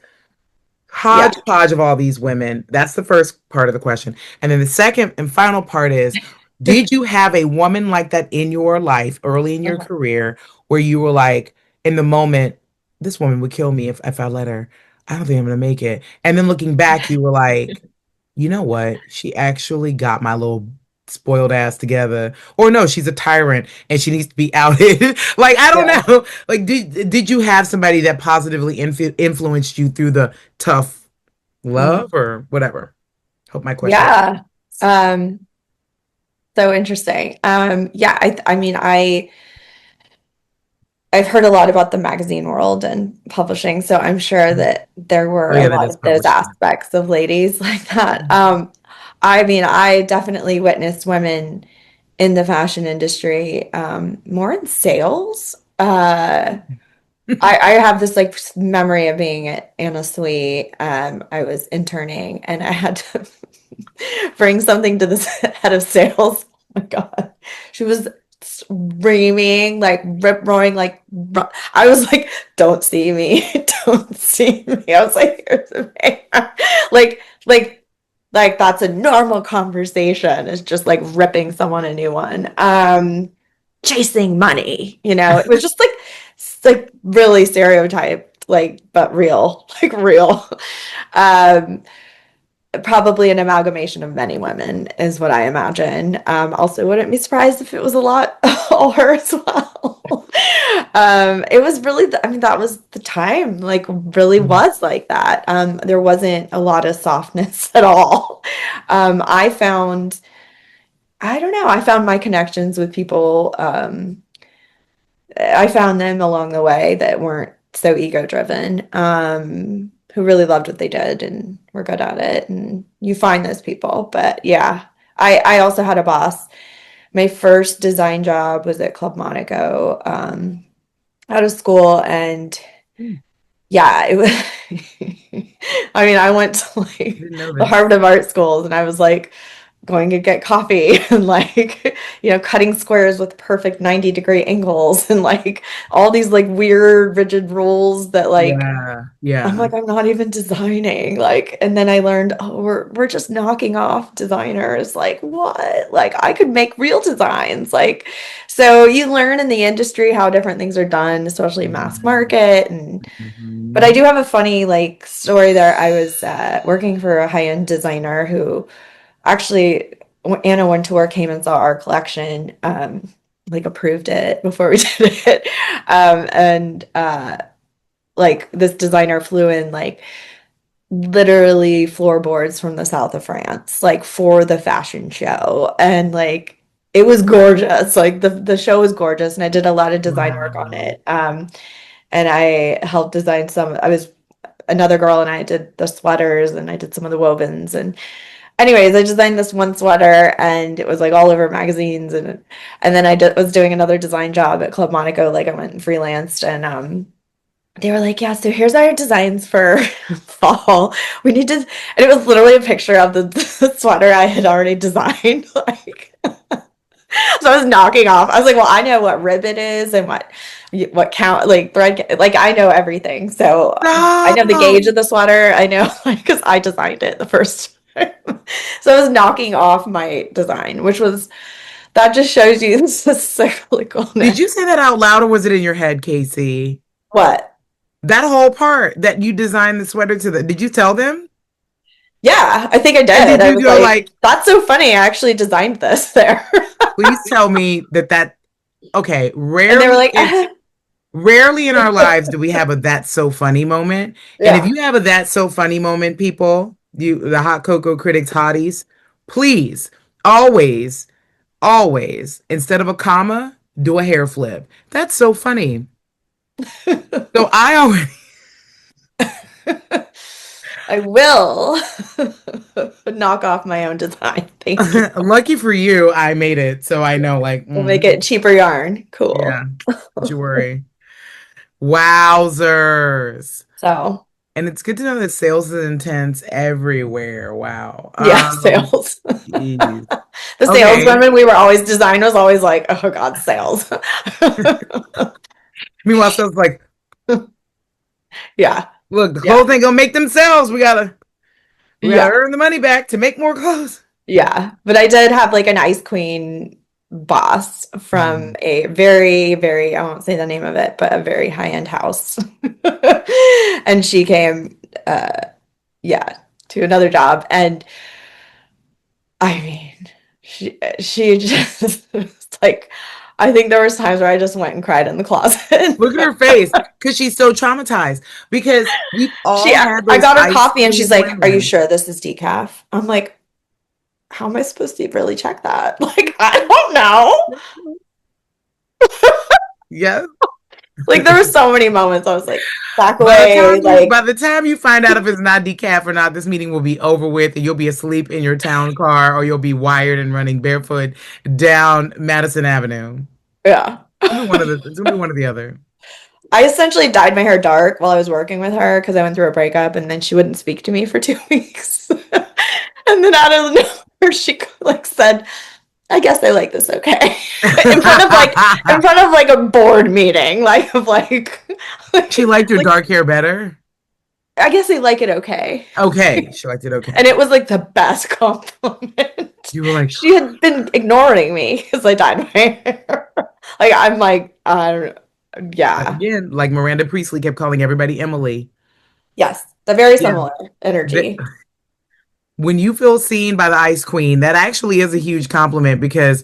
C: Yeah.
A: hodgepodge of all these women? That's the first part of the question. And then the second and final part is, did you have a woman like that in your life early in your
C: Uh-huh.
A: career where you were like, in the moment, this woman would kill me if I let her. I don't think I'm going to make it. And then looking back, you were like, you know what? She actually got my little spoiled ass together. Or no, she's a tyrant and she needs to be outed. Like, I don't
C: Yeah.
A: know. Like, did you have somebody that positively influenced you through the tough
C: Mm.
A: love or whatever? Hope my question.
C: Yeah. Um, so interesting. Yeah, I mean, I've heard a lot about the magazine world and publishing, so I'm sure that there were
A: Oh
C: a
A: yeah, that
C: lot
A: is
C: of those
A: publishing.
C: aspects of ladies like that. I mean, I definitely witnessed women in the fashion industry, more in sales. I have this like memory of being at Anna Sui. I was interning and I had to bring something to the head of sales. Oh my God. She was screaming, like rip roaring, like I was like, don't see me, don't see me. I was like, here's a paper. Like, like, like that's a normal conversation. It's just like ripping someone a new one. Chasing money, it was just like really stereotyped, like, but real, like real. Um, Probably an amalgamation of many women is what I imagine. Also, wouldn't be surprised if it was a lot all her as well. It was really, I mean, that was the time, like, really was like that. There wasn't a lot of softness at all. I found, I don't know, I found my connections with people. I found them along the way that weren't so ego driven. who really loved what they did and were good at it. And you find those people. But yeah, I also had a boss. My first design job was at Club Monaco, out of school, and
A: Hmm,
C: yeah, it was. I mean, I went to
A: I
C: like
A: didn't know
C: the
A: this.
C: Harvard of Art schools, and I was like going to get coffee and like cutting squares with perfect 90-degree angles and like all these like weird rigid rules that like
A: Yeah,
C: I'm
A: yeah.
C: like, I'm not even designing. Like, and then I learned, oh, we're just knocking off designers. Like, what? Like, I could make real designs. Like, so you learn in the industry how different things are done, especially mass
A: Mhm,
C: market. And but I
A: mhm.
C: do have a funny like story there. I was working for a high-end designer who actually Anna Wintour came and saw our collection, like approved it before we did it. And like this designer flew in like literally floorboards from the south of France, like for the fashion show. And like it was gorgeous. Like the show was gorgeous and I did a lot of design work on
A: Wow.
C: it. And I helped design some, I was another girl and I did the sweaters and I did some of the wovens. And anyways, I designed this one sweater and it was like all over magazines. And then was doing another design job at Club Monaco. Like I went and freelanced and they were like, yeah, so here's our designs for fall. We need to, and it was literally a picture of the sweater I had already designed. Like, so I was knocking off. I was like, well, I know what ribbon is and what count, like thread, like I know everything. So I know the gauge
A: No!
C: of the sweater. I know, like, because I designed it the first time. So I was knocking off my design, which was, that just shows you the
A: Did
C: cyclicalness.
A: you say that out loud or was it in your head, Casey?
C: What?
A: That whole part that you designed the sweater to the, did you tell them?
C: Yeah, I think I
A: And
C: did.
A: did
C: I
A: you
C: was
A: go
C: like,
A: like,
C: that's so funny. I actually designed this there.
A: please tell me that, okay,
C: And they were like,
A: rarely in our lives do we have a that's so funny moment. And if
C: yeah.
A: you have a that's so funny moment, people, you the hot cocoa critics hotties, please always, always, instead of a comma, do a hair flip. That's so funny. So I always
C: I will knock off my own design. Thank you.
A: lucky for you, I made it. So I know like
C: We'll make it cheaper yarn.
A: yeah,
C: Cool.
A: don't you worry. Wowzers.
C: So,
A: And it's good to know that sales is intense everywhere. Wow.
C: yeah, sales.
A: Geez.
C: The
A: Okay.
C: saleswomen we were always design was always like, oh God, sales.
A: Meanwhile, sales like,
C: Yeah.
A: look, the
C: Yeah.
A: whole thing gonna make themselves. We gotta
C: Yeah.
A: earn the money back to make more clothes.
C: Yeah, but I did have like an ice queen boss from
A: Mhm.
C: a very, very, I won't say the name of it, but a very high-end house. And she came, yeah, to another job. And I mean, she just was like, I think there was times where I just went and cried in the closet.
A: Look at her face because she's so traumatized. Because we've
C: She,
A: all had
C: I
A: those
C: got her
A: ice
C: coffee and she's
A: queen
C: like, are you
A: women.
C: sure this is decaf? I'm like, how am I supposed to really check that? Like, I don't know.
A: Yes.
C: Like there were so many moments I was like, back
A: By the
C: away,
A: time you by
C: like
A: the time you find out if it's not decaf or not, this meeting will be over with and you'll be asleep in your town car or you'll be wired and running barefoot down Madison Avenue.
C: yeah.
A: It's gonna be one or the other.
C: I essentially dyed my hair dark while I was working with her because I went through a breakup and then she wouldn't speak to me for 2 weeks. And then out of nowhere she like said, I guess I like this okay. In front of like a board meeting, like of
A: She liked your
C: like
A: dark hair better.
C: I guess I like it okay.
A: Okay, she liked it.
C: And
A: Okay,
C: it was like the best compliment.
A: you were like,
C: She had been ignoring me because I dyed my hair. Like I'm like, yeah.
A: again, like Miranda Priestley kept calling everybody Emily.
C: Yes, the very
A: Yeah,
C: similar energy.
A: when you feel seen by the Ice Queen, that actually is a huge compliment because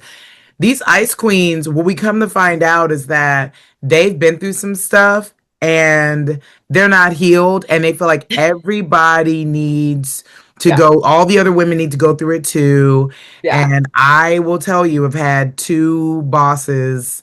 A: these Ice Queens, what we come to find out is that they've been through some stuff and they're not healed, and they feel like everybody needs to
C: Yeah,
A: go, all the other women need to go through it too.
C: yeah,
A: And I will tell you, I've had two bosses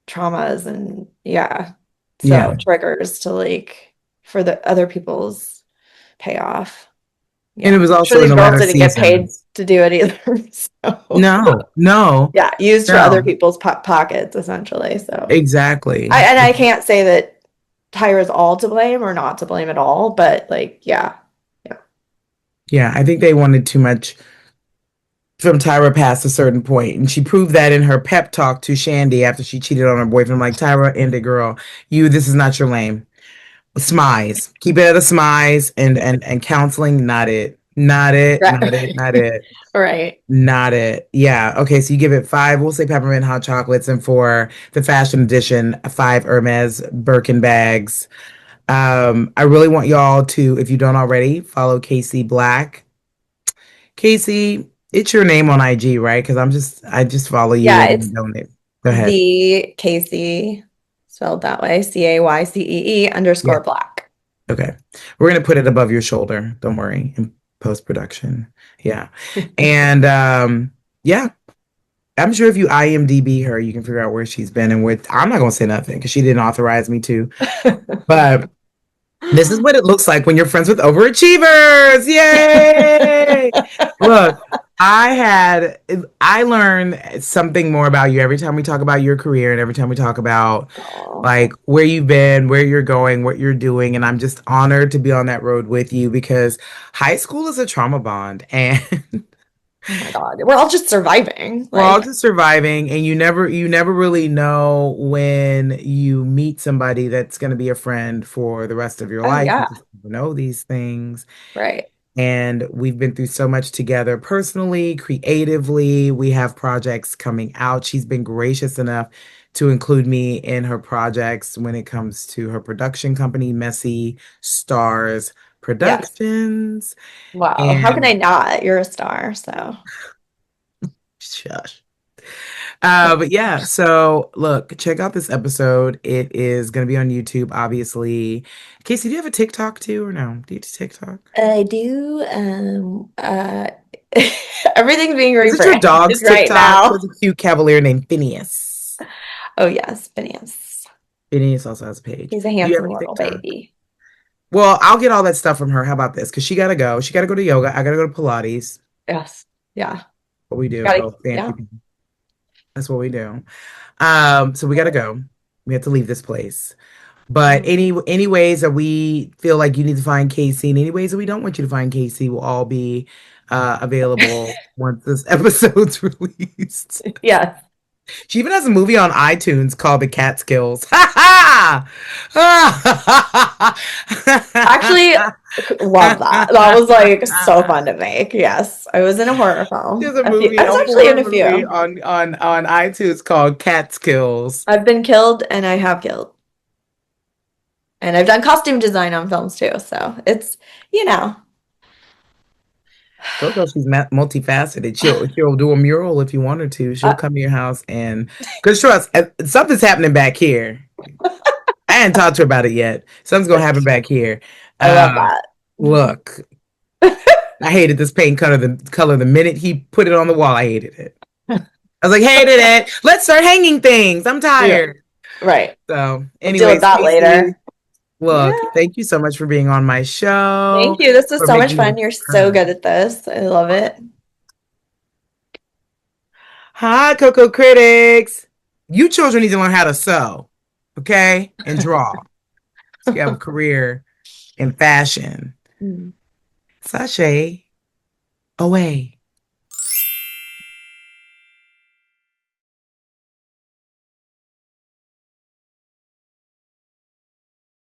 C: traumas and yeah. So
A: Yeah.
C: triggers to like for the other people's payoff.
A: And it
C: Yeah.
A: was
C: I'm sure
A: also in
C: these
A: the
C: girls
A: latter
C: didn't get paid
A: seasons.
C: to do it either. So
A: No, no,
C: yeah, used for other
A: no.
C: people's pockets essentially. So
A: Exactly.
C: I can't say that Tyra's all to blame or not to blame at all, but like yeah. Yeah.
A: Yeah, I think they wanted too much from Tyra past a certain point, and she proved that in her pep talk to Shandy after she cheated on her boyfriend. Like, Tyra, end it, girl. This is not your lane. Smize, keep it at a smize, and counseling, not it, not it, not it,
C: Right.
A: not it,
C: Right.
A: not it. Yeah, okay. So you give it five. We'll say peppermint hot chocolates, and for the fashion edition, five Hermes Birkin bags. I really want y'all to, if you don't already, follow Caycee Black. Caycee, it's your name on IG, right? Because I just follow you
C: Yeah,
A: and
C: it's
A: donate. Go ahead.
C: the Caycee spelled that way, Caycee
A: Yeah.
C: underscore black.
A: Okay. We're gonna put it above your shoulder. Don't worry. In post production. Yeah. And yeah, I'm sure if you IMDb her, you can figure out where she's been and where. I'm not gonna say nothing because she didn't authorize me to. But this is what it looks like when you're friends with overachievers. Yay! Look, I learn something more about you every time we talk about your career and every time we talk about
C: Oh,
A: like where you've been, where you're going, what you're doing. And I'm just honored to be on that road with you because high school is a trauma bond and
C: oh my God. We're all just surviving.
A: we're all
C: Like,
A: just surviving, and you never really know when you meet somebody that's going to be a friend for the rest of your
C: oh
A: life. You
C: yeah,
A: just never know these things.
C: right.
A: And we've been through so much together personally, creatively. We have projects coming out. She's been gracious enough to include me in her projects when it comes to her production company, Messy Stars
C: Yes.
A: Productions.
C: Wow. How can I
A: And
C: not? You're a star. So,
A: shush. But yeah, so look, check out this episode. It is going to be on YouTube, obviously. Casey, do you have a TikTok too, or no? Do you do TikTok?
C: I do. Everything's being
A: Is it your
C: rebranded
A: dog's
C: right
A: TikTok? She
C: now.
A: has a cute cavalier named Phineas.
C: Oh, yes, Phineas.
A: Phineas also has a page.
C: He's a
A: Do you have
C: handsome
A: any
C: little
A: TikTok?
C: baby.
A: Well, I'll get all that stuff from her. How about this? Because she gotta go. She gotta go to yoga. I gotta go to Pilates.
C: Yes. Yeah.
A: What we do.
C: Gotta,
A: Oh, fancy
C: yeah.
A: people. That's what we do. So we gotta go. We have to leave this place. But
C: Mm.
A: any ways that we feel like you need to find Caycee, and any ways that we don't want you to find Caycee will all be available once this episode's released.
C: Yes.
A: She even has a movie on iTunes called The Catskills. Ha
C: Actually,
A: ha!
C: love that. That was like so fun to make. Yes. I was in a horror film.
A: There's a movie,
C: I was
A: a
C: actually
A: horror
C: in a
A: movie
C: few.
A: on iTunes called Catskills.
C: I've been killed and I have killed. And I've done costume design on films too. So it's, you know,
A: Told her she's multifaceted. She'll do a mural if you want her to. She'll
C: I,
A: come to your house and because trust, something's happening back here. I hadn't talked to her about it yet. Something's gonna happen back here.
C: I love
A: Uh,
C: that.
A: look, I hated this paint color. The color the minute he put it on the wall, I hated it. I was like, hated it. Let's start hanging things. I'm
C: Yeah,
A: tired.
C: right.
A: So,
C: We'll deal with
A: anyways,
C: that
A: Casey,
C: later. Yeah.
A: look, thank you so much for being on my
C: Thank
A: show,
C: you. This was
A: for
C: so much
A: making
C: fun.
A: this
C: You're so
A: turn.
C: good at this. I love it.
A: Hi, Coco Critics. You children need to learn how to sew, okay? And draw. So you have a career in fashion.
C: Mm.
A: Sashay away.